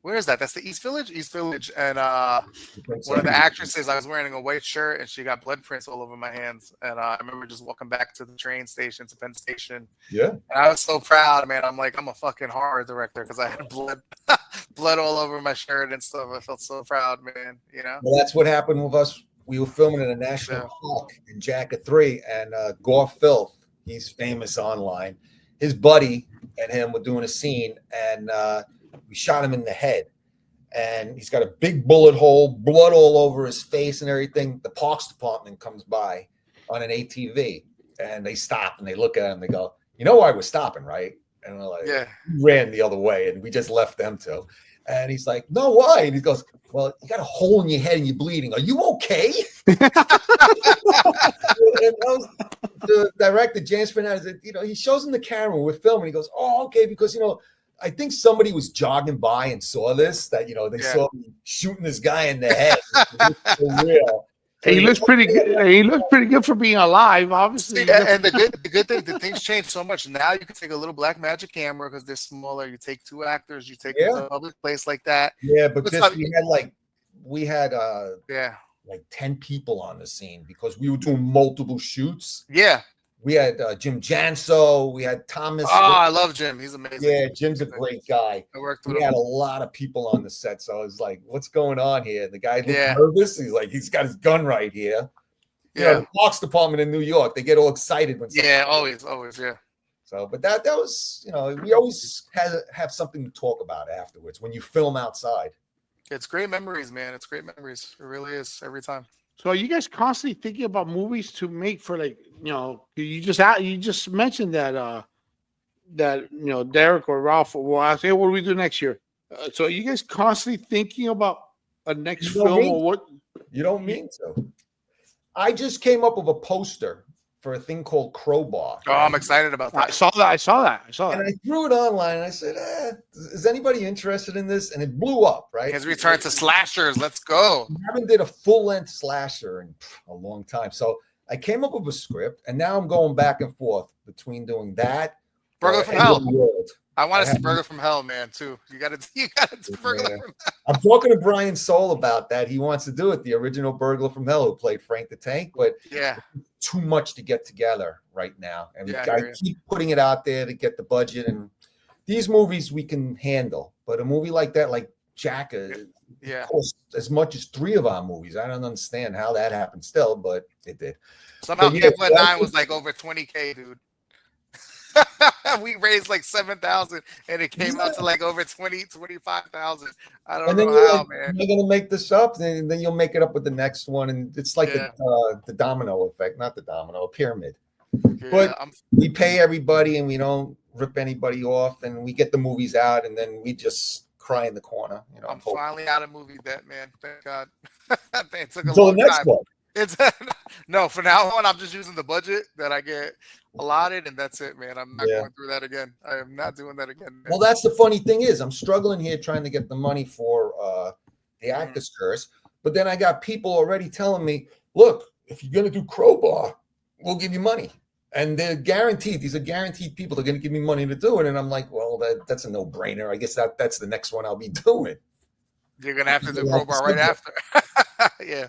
Where is that? That's the East Village. East Village, and one of the actresses, I was wearing a white shirt, and she got blood prints all over my hands. And I remember just walking back to the train station, to Penn Station. Yeah, and I was so proud, man. I'm like, I'm a fucking horror director because I had blood all over my shirt and stuff. I felt so proud, man. You know. Well, that's what happened with us. We were filming in a national park in Jacket 3, and Gore Filth, he's famous online. His buddy and him were doing a scene, and we shot him in the head. And he's got a big bullet hole, blood all over his face and everything. The parks department comes by on an ATV, and they stop and they look at him. They go, "You know why we're stopping, right?" And we're like, Yeah. We ran the other way, and we just left them too. And he's like, "No, why?" And he goes, "Well, you got a hole in your head and you're bleeding. Are you okay?" And the director, James Fernandez, you know, he shows him the camera. We're filming. He goes, "Oh, okay," because, you know, I think somebody was jogging by and saw this, that, you know, they saw me shooting this guy in the head. For real. He looks pretty good. He looks pretty good for being alive, obviously. And the good thing, the things change so much. Now you can take a little black magic camera because they're smaller. You take 2 actors. You take a public place like that. Yeah, but we had like 10 people on the scene because we were doing multiple shoots. Yeah. We had Jim Janso. We had Thomas. Oh, I love Jim. He's amazing. Yeah, Jim's a great guy. I worked with him. We had a lot of people on the set, so I was like, "What's going on here?" The guy looked nervous. He's like, he's got his gun right here. You know, the Parks Department in New York, they get all excited when. Always, yeah. So, but that was, you know, we always have something to talk about afterwards when you film outside. It's great memories, man. It's great memories. It really is every time. So are you guys constantly thinking about movies to make for, like, you know, you just mentioned that that, you know, Derek or Ralph will ask, "Hey, what do we do next year?" So are you guys constantly thinking about a next film or what? You don't mean to. I just came up with a poster for a thing called Crowbar. Oh, I'm excited about that. I saw that. And I threw it online, and I said, "Is anybody interested in this?" And it blew up, right? His return to slashers. Let's go. We haven't did a full-length slasher in a long time. So I came up with a script, and now I'm going back and forth between doing that. Burglar from Hell. I want to see Burglar from Hell, man, too. You got to do Burglar from Hell. I'm talking to Brian Soule about that. He wants to do it, the original Burglar from Hell, who played Frank the Tank, but too much to get together right now. And I keep putting it out there to get the budget. And these movies we can handle, but a movie like that, like Jack, cost as much as 3 of our movies. I don't understand how that happened still, but it did. Somehow Kevin 9 was like over 20K, dude. We raised like 7,000 and it came out to like over 25,000. I don't know how, man. You're gonna make this up, then you'll make it up with the next one, and it's like the domino effect, not the domino, a pyramid. But we pay everybody and we don't rip anybody off, and we get the movies out, and then we just cry in the corner. You know, I'm finally out of movie debt, man. Thank God. It took a so long the next time. one. No, for now on, I'm just using the budget that I get allotted, and that's it, man. I'm not going through that again. I am not doing that again, man. Well, that's the funny thing is, I'm struggling here trying to get the money for the Actors Curse, but then I got people already telling me, "Look, if you're gonna do Crowbar, we'll give you money," and they're guaranteed. These are guaranteed people. They're gonna give me money to do it, and I'm like, "Well, that's a no-brainer. I guess that's the next one I'll be doing." You're gonna have to do Crowbar right after. Yeah.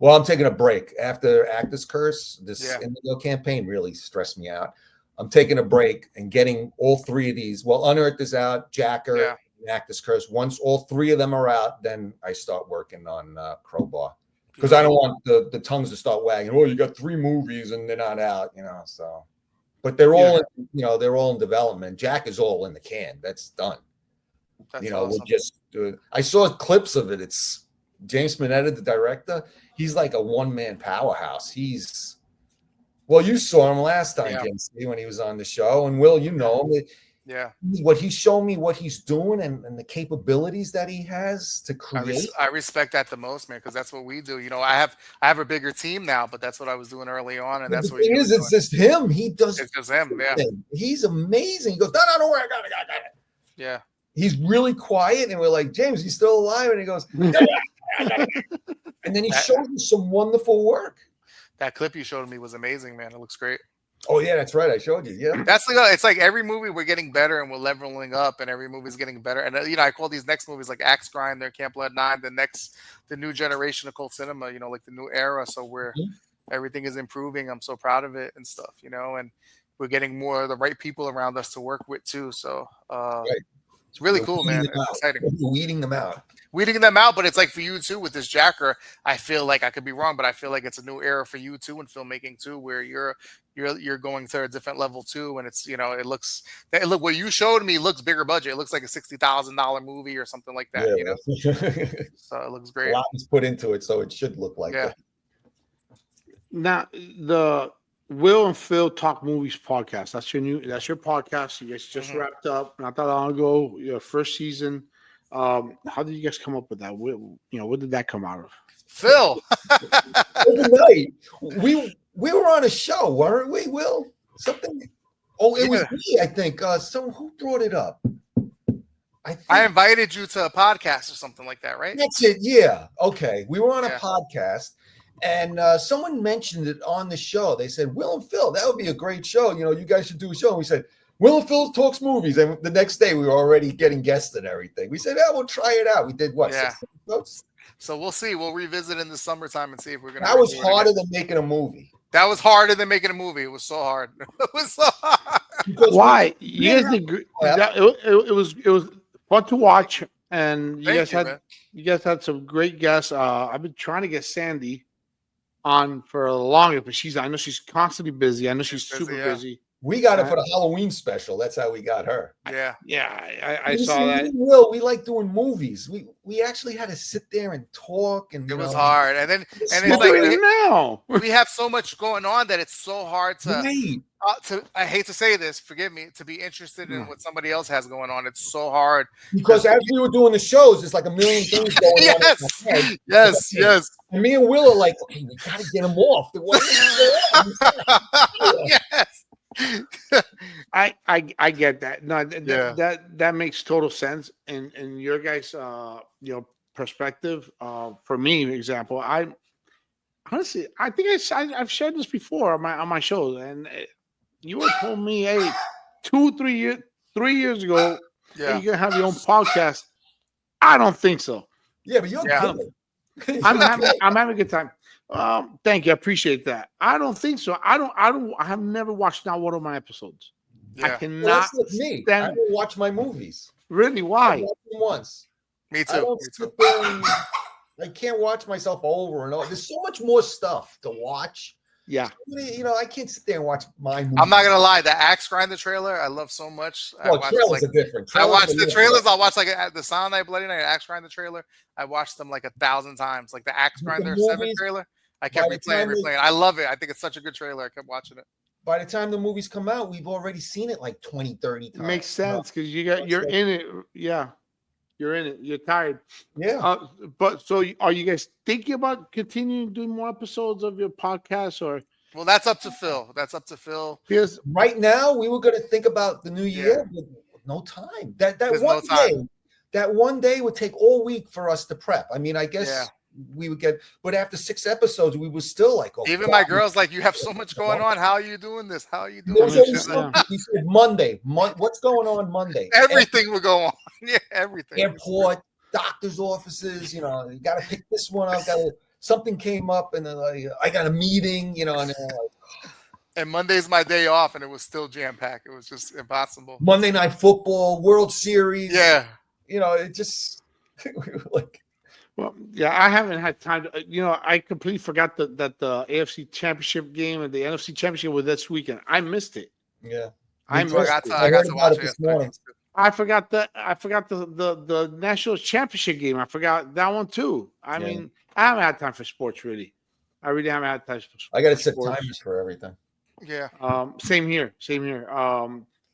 Well, I'm taking a break after Actors Curse. This Indigo campaign really stressed me out. I'm taking a break and getting all 3 of these. Well, Unearthed is out, Jacker, and Actors Curse. Once all 3 of them are out, then I start working on Crowbar, because I don't want the tongues to start wagging. Oh, you got 3 movies and they're not out, you know. So, but they're all, they're all in development. Jack is all in the can. That's done. That's awesome. We'll just do it. I saw clips of it. It's James Minetta, the director. He's like a one-man powerhouse. You saw him last time, Jim, when he was on the show. And Will, you know him. Yeah. What he's shown me, what he's doing, and the capabilities that he has to create. I respect that the most, man, because that's what we do. You know, I have a bigger team now, but that's what I was doing early on, and But that's the what thing you is, were it's doing. just him. He does. It's just him. Yeah. everything. He's amazing. He goes, no, don't worry, I got it. Yeah. He's really quiet, and we're like, James, he's still alive, and he goes, "Yeah, I got it." And then he That- shows us some wonderful work. That clip you showed me was amazing, man. It looks great. Oh yeah, that's right. I showed you. Yeah. That's it's like every movie we're getting better and we're leveling up, and every movie's getting better. And you know, I call these next movies like Axe Grinder, Camp Blood 9, the new generation of cult cinema. You know, like the new era. So everything is improving. I'm so proud of it and stuff. You know, and we're getting more of the right people around us to work with too. So it's really cool, man. It's exciting. We're weeding them out. Weeding them out, but it's like for you too with this Jacker. I feel like I could be wrong, but I feel like it's a new era for you too in filmmaking too, where you're going to a different level too, and it's look what you showed me looks bigger budget. It looks like a $60,000 movie or something like that. So it looks great. A lot was put into it, so it should look like that. Now the Will and Phil Talk Movies podcast. That's your podcast. You guys just wrapped up not that long ago. Your first season. How did you guys come up with that? What did that come out of? Phil. Overnight, we were on a show, weren't we, Will? Something. Oh, it was me, I think. So who brought it up? I invited you to a podcast or something like that, right? That's it. Yeah. Okay. We were on a podcast, and someone mentioned it on the show. They said, Will and Phil, that would be a great show. You guys should do a show. And we said, Will and Phil Talks Movies. And the next day, we were already getting guests and everything. We said, we'll try it out. We did what? Yeah. 6 episodes? So we'll see. We'll revisit in the summertime and see if we're going to. That was harder than making a movie. That was harder than making a movie. It was so hard. It was so hard. Why? You guys did. It was fun to watch, and you guys had some great guests. I've been trying to get Sandy on for longer, but I know she's constantly busy. I know she's super busy. We got her for the Halloween special. That's how we got her. Yeah, I saw that. We like doing movies. We actually had to sit there and talk, and it was hard. And then now we have so much going on that it's so hard to. I hate to say this, forgive me, to be interested in what somebody else has going on. It's so hard because as we were doing the shows, it's like a million things going on. Yes. And me and Will are like, okay, we gotta get him off. Yes. I get that. No, that makes total sense. And your guys' perspective. For me, for example, I think I've shared this before on my show, and you had told me, hey, 3 years ago, hey, you're gonna have your own podcast. I don't think so. Yeah, but you're good. I'm having a good time. Thank you. I appreciate that. I don't think so. I have never watched not one of my episodes. I cannot. Well, that's like me. I don't watch my movies. Really? Why? I watch them once. Me too. I don't sit there and I can't watch myself over and over. There's so much more stuff to watch. Yeah. I can't sit there and watch my movie. I'm not gonna lie, the Axe Grinder trailer I love so much. Trailers are different. I watch the trailers. I'll watch like the Silent Night, Bloody Night, Axe Grinder trailer. I watched them like 1,000 times. Like the Axe Grinder 7 trailer. I kept replaying. I love it. I think it's such a good trailer. I kept watching it. By the time the movies come out, we've already seen it like 20, 30 times. Makes sense because you're in it. Yeah. You're in it. You're tired. Yeah. But so are you guys thinking about continuing doing more episodes of your podcast or? Well, that's up to Phil. Because right now we were going to think about the new year, but no time. That one day would take all week for us to prep. I mean, I guess we would get, but after 6 episodes, we were still like, even my girl's like, you have so much going on. How are you doing this? How are you doing this? We said Monday. What's going on Monday? Everything will go on. Yeah, everything. Airport, doctor's offices. You got to pick this one up. Something came up, and then I got a meeting. And Monday's my day off, and it was still jam packed. It was just impossible. Monday Night Football, World Series. Yeah, it just we were like. Well, yeah, I haven't had time to. I completely forgot that the AFC Championship game and the NFC Championship was this weekend. I missed it. Yeah, I got to watch it this morning. I forgot the National Championship game. I forgot that one too. I mean, I haven't had time for sports really. I really haven't had time for sports. I got to set timers for everything. Yeah. Same here.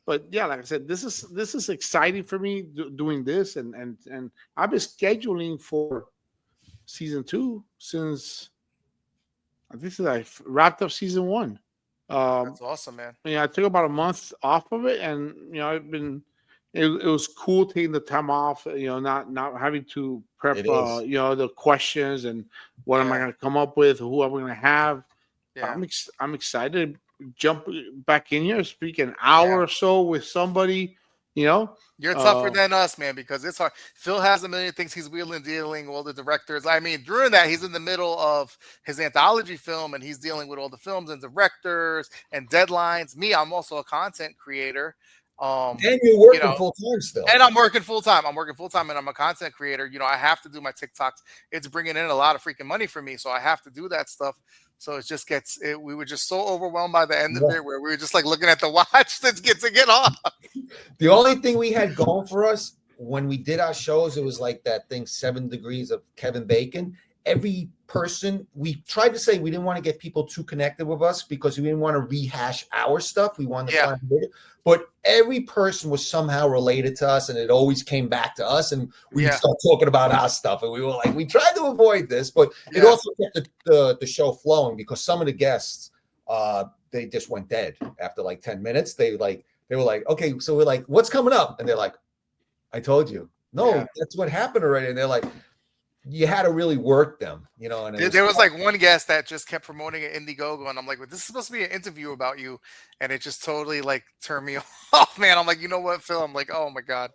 but yeah, like I said, this is exciting for me doing this, and I've been scheduling for season 2 since I think since I wrapped up season 1. That's awesome, man. Yeah, I took about a month off of it, and I've been. It was cool taking the time off. Not having to prep. It is. The questions and what am I Yeah. going to come up with? Who am I going to have? Yeah. I'm excited to jump back in here, speak an hour or so with somebody. You're tougher than us, man, because it's hard. Phil has a million things he's wheeling, dealing, all the directors. I mean, during that, he's in the middle of his anthology film, and he's dealing with all the films and directors and deadlines. Me, I'm also a content creator. And you're working full time still. And I'm working full time. And I'm a content creator. I have to do my TikToks. It's bringing in a lot of freaking money for me, so I have to do that stuff. So it just gets. We were just so overwhelmed by the end of it, where we were just like looking at the watch to get off. The only thing we had going for us when we did our shows, it was like that thing, 7 Degrees of Kevin Bacon. Every person, we tried to say we didn't want to get people too connected with us because we didn't want to rehash our stuff. We wanted to find a video. But every person was somehow related to us, and it always came back to us, and we'd start talking about our stuff. And we were like, we tried to avoid this, but it also kept the show flowing because some of the guests, they just went dead after like 10 minutes. They were like, okay, so we're like, what's coming up? And they're like, I told you. No, that's what happened already. And they're like, you had to really work them, And there was like one guest that just kept promoting an Indiegogo, and I'm like, well, this is supposed to be an interview about you, and it just totally like turned me off, man. I'm like, you know what, Phil? I'm like, oh my god.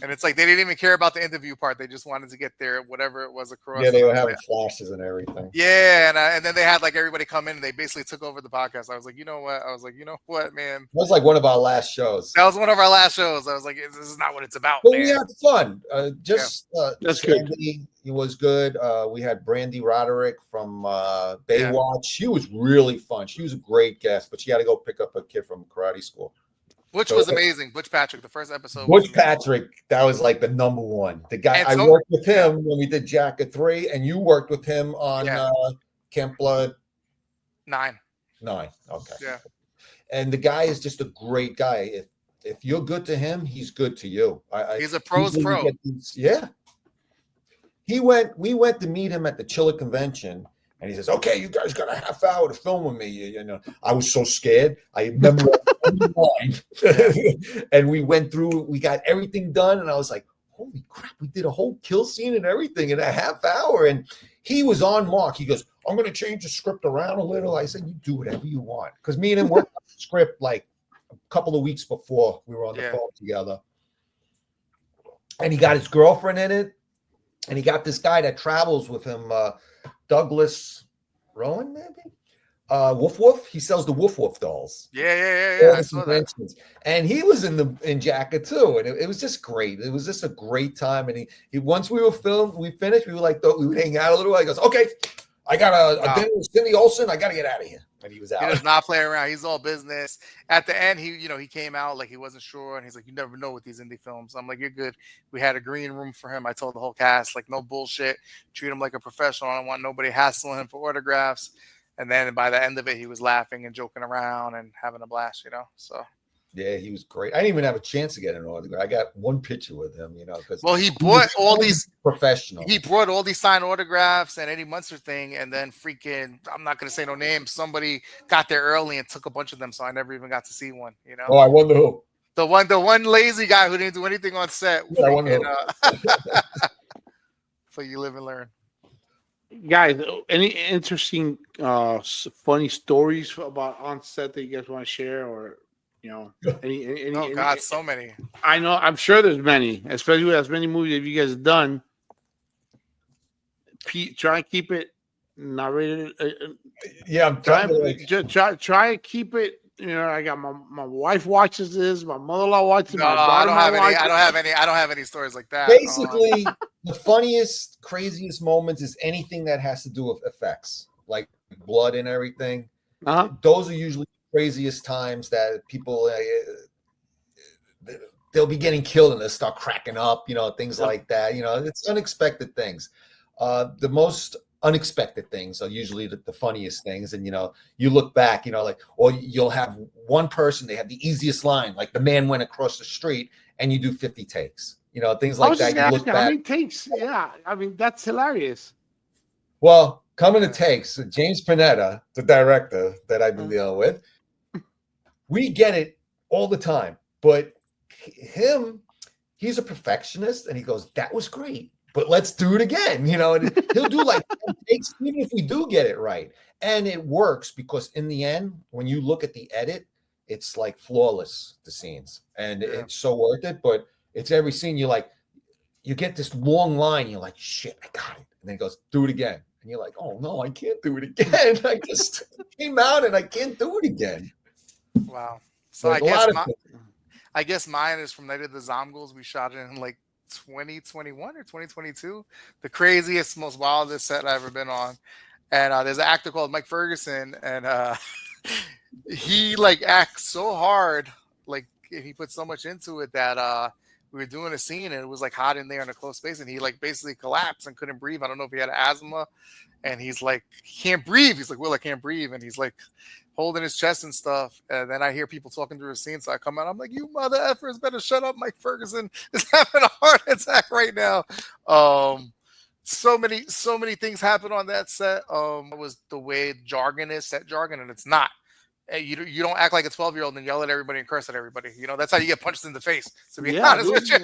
And it's like they didn't even care about the interview part. They just wanted to get their whatever it was across. Yeah, they were having flashes and everything. Yeah, and then they had like everybody come in and they basically took over the podcast. I was like, you know what, man? That was like one of our last shows. That was one of our last shows. I was like, this is not what it's about. But man. we had fun. That's Sandy, good. It was good. We had Brandy Roderick from Baywatch. She was really fun. She was a great guest, but she had to go pick up a kid from karate school. Which was amazing. Butch Patrick, the first episode. Butch Patrick, that was like the number one. The guy I worked with him when we did Jacket 3, and you worked with him on Camp Blood 9. Okay. Yeah. And the guy is just a great guy. If you're good to him, he's good to you. He's a pro's pro. We went to meet him at the Chiller convention. And he says, okay, you guys got a half hour to film with me. I was so scared. I remember and we went through, we got everything done. And I was like, holy crap, we did a whole kill scene and everything in a half hour. And he was on mark. He goes, I'm going to change the script around a little. I said, you do whatever you want. Because me and him worked on the script like a couple of weeks before we were on the phone together. And he got his girlfriend in it. And he got this guy that travels with him, Douglas Rowan, maybe? Woof Woof. He sells the Woof Woof dolls. Yeah. I saw that. And he was in Jacket too. And it was just great. It was just a great time. And he once we finished, we were like, we would hang out a little while. He goes, okay, I got a dinner with Cindy Olsen. I got to get out of here. And he was out. He does not play around. He's all business. At the end, he came out like he wasn't sure, and he's like, "You never know with these indie films." I'm like, "You're good." We had a green room for him. I told the whole cast, like, no bullshit. Treat him like a professional. I don't want nobody hassling him for autographs. And then by the end of it, he was laughing and joking around and having a blast. So. Yeah, he was great. I didn't even have a chance to get an autograph. I got one picture with him, because he bought all these professional. He brought all these signed autographs and Eddie Munster thing, and then freaking, I'm not gonna say no names. Somebody got there early and took a bunch of them, so I never even got to see one. Oh, I wonder who. The one lazy guy who didn't do anything on set. Yeah, I wonder who. So you live and learn. Guys, any interesting, funny stories about on set that you guys want to share, or any oh God, so many. I know, I'm sure there's many, especially with as many movies that you guys have done. Try and keep it not rated. Yeah, I'm trying to try and keep it. I got my wife watches this, my mother-in-law watches. No, I don't have any stories like that. Basically, the funniest, craziest moments is anything that has to do with effects, like blood and everything. Those are usually craziest times that people they'll be getting killed and they'll start cracking up, things like that. It's unexpected things. The most unexpected things are usually the funniest things. And, you look back, like, or you'll have one person, they have the easiest line, like the man went across the street, and you do 50 takes, things I like was just that. You gonna look ask you, how back. many takes? Yeah, I mean, that's hilarious. Well, coming to takes, James Panetta, the director that I've been dealing with, we get it all the time. But he's a perfectionist, and he goes, "That was great, but let's do it again." And he'll do like 10 takes, even if we do get it right. And it works because in the end, when you look at the edit, it's like flawless, the scenes, and it's so worth it. But it's every scene you get this long line, you're like, "Shit, I got it." And then he goes, "Do it again." And you're like, "Oh no, I can't do it again. I just came out and I can't do it again." Wow. So But I guess mine is from Night of the Zomgles. We shot it in like 2021 or 2022. The craziest, most wildest set I've ever been on. And there's an actor called Mike Ferguson, and he like acts so hard, like he put so much into it that we were doing a scene and it was like hot in there in a close space, and he like basically collapsed and couldn't breathe. I don't know if he had asthma, and he's like, he can't breathe. He's like, "Will, I can't breathe," and he's like holding his chest and stuff. And then I hear people talking through the scene, so I come out. I'm like, "You mother effers, better shut up! Mike Ferguson is having a heart attack right now." So many things happened on that set. It was the way jargon is, set jargon, and it's not. You don't act like a 12-year-old and yell at everybody and curse at everybody. That's how you get punched in the face, to be honest with you.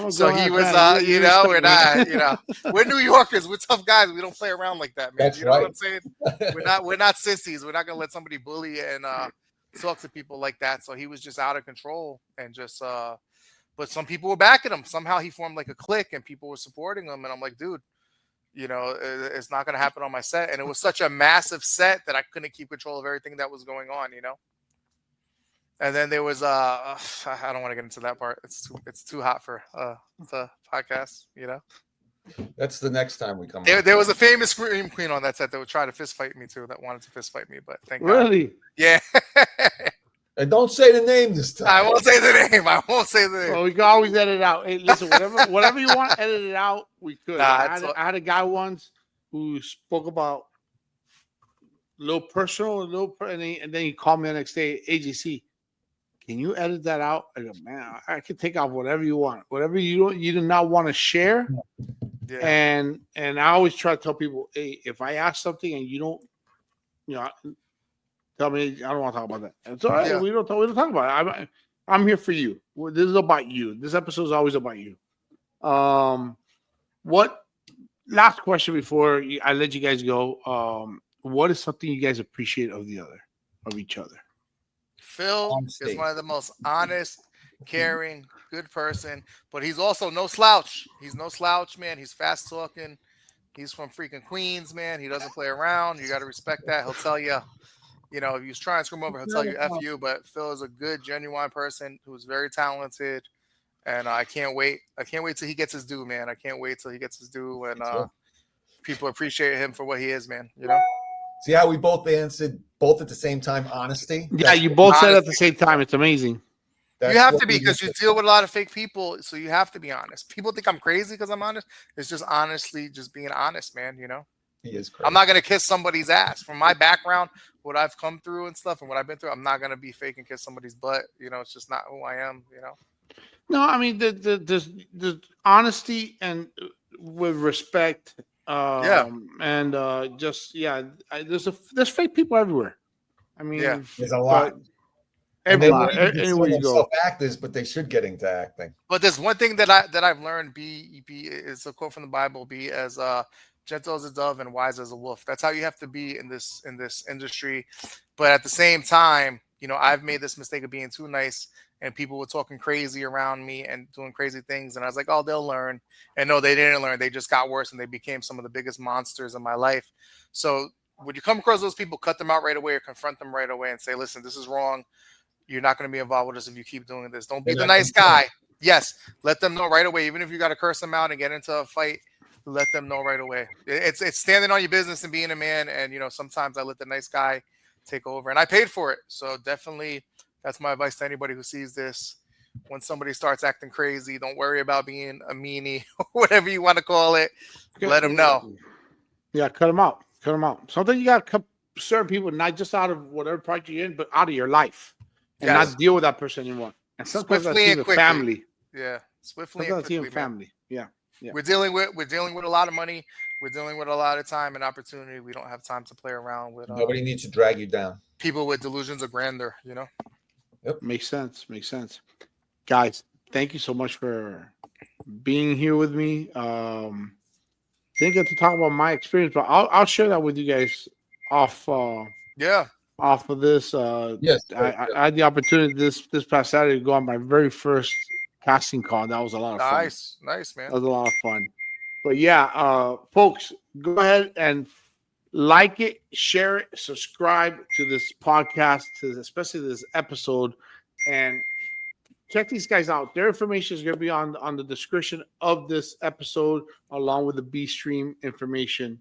So he was, we're not, we're New Yorkers. We're tough guys. We don't play around like that, man. That's you know right. what I'm saying? We're not sissies. We're not going to let somebody bully and talk to people like that. So he was just out of control and just, but some people were backing him. Somehow he formed like a clique and people were supporting him. And I'm like, dude, it's not going to happen on my set. And it was such a massive set that I couldn't keep control of everything that was going on, And then there was I don't want to get into that part. It's too hot for the podcast, That's the next time we come. There was a famous scream queen on that set that would try to fist fight me too. That wanted to fist fight me, but thank God. Really? Yeah. And don't say the name this time. I won't say the name. Well, we can always edit it out. Hey, listen, whatever you want, edit it out. We could. I had a guy once who spoke about a little personal, and then he called me the next day, AGC. Can you edit that out? I go, man, I can take off whatever you want, whatever you do not want to share. Yeah. And I always try to tell people, hey, if I ask something and you don't, tell me, I don't want to talk about that. It's all right. Yeah. We don't talk about it. I'm here for you. This is about you. This episode is always about you. What? Last question before I let you guys go. What is something you guys appreciate of each other? Phil is one of the most honest, caring, good person, but he's also no slouch. He's no slouch, man. He's fast talking. He's from freaking Queens, man. He doesn't play around. You got to respect that. He'll tell you, if he's trying to screw him over, he'll tell you F you. But Phil is a good, genuine person who's very talented. And I can't wait. I can't wait till he gets his due, man. I can't wait till he gets his due. And people appreciate him for what he is, man. See how we both answered both at the same time? Honesty. Yeah, you both said at the same time. It's amazing. You have to be, because you deal with a lot of fake people, so you have to be honest. People think I'm crazy because I'm honest. It's just honestly just being honest, man. He is crazy. I'm not gonna kiss somebody's ass. From my background, what I've come through and stuff, and what I've been through, I'm not gonna be fake and kiss somebody's butt. It's just not who I am. No, I mean the honesty and with respect. And there's fake people everywhere. I mean, there's a lot. Anywhere you go, actors, but they should get into acting. But there's one thing that I've learned: be is a quote from the Bible: "Be as gentle as a dove and wise as a wolf." That's how you have to be in this industry. But at the same time, I've made this mistake of being too nice, and people were talking crazy around me and doing crazy things, and I was like, "Oh, they'll learn." And no, they didn't learn. They just got worse, and they became some of the biggest monsters in my life. So when you come across those people, cut them out right away or confront them right away and say, "Listen, this is wrong. You're not going to be involved with us if you keep doing this. Don't be the nice guy." Yes, let them know right away. Even if you got to curse them out and get into a fight, let them know right away. It's standing on your business and being a man. And sometimes I let the nice guy take over, and I paid for it. So definitely, that's my advice to anybody who sees this. When somebody starts acting crazy, don't worry about being a meanie or whatever you want to call it. Let them know. Yeah, cut them out. Cut them out. Sometimes you got to cut certain people, not just out of whatever project you're in, but out of your life, and Yes. not deal with that person anymore. And sometimes that's Swiftly and even quickly. family. Yeah, swiftly Sometimes and that's even quickly, man. family. Yeah. Yeah. We're dealing with a lot of money. We're dealing with a lot of time and opportunity. We don't have time to play around with Nobody needs to drag you down. people with delusions of grandeur. You know. Makes sense. Makes sense. Guys, thank you so much for being here with me. Didn't get to talk about my experience, but I'll share that with you guys off Yeah. off of this. Yes. I had the opportunity this past Saturday to go on my very first casting call. That was a lot of fun. Nice, man. That was a lot of fun. But yeah, folks, go ahead and like it, share it, subscribe to this podcast, especially this episode, and check these guys out. Their information is going to be on the description of this episode, along with the B stream information.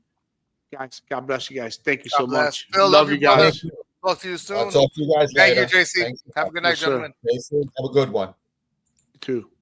Guys, God bless you guys. Thank you so God bless. much. Phil, Love you brother. guys. Talk to you soon. I'll talk to you guys Thank later. you, JC. Thanks. Have a good night, Yes, sir. gentlemen. Jason, have a good one. You too.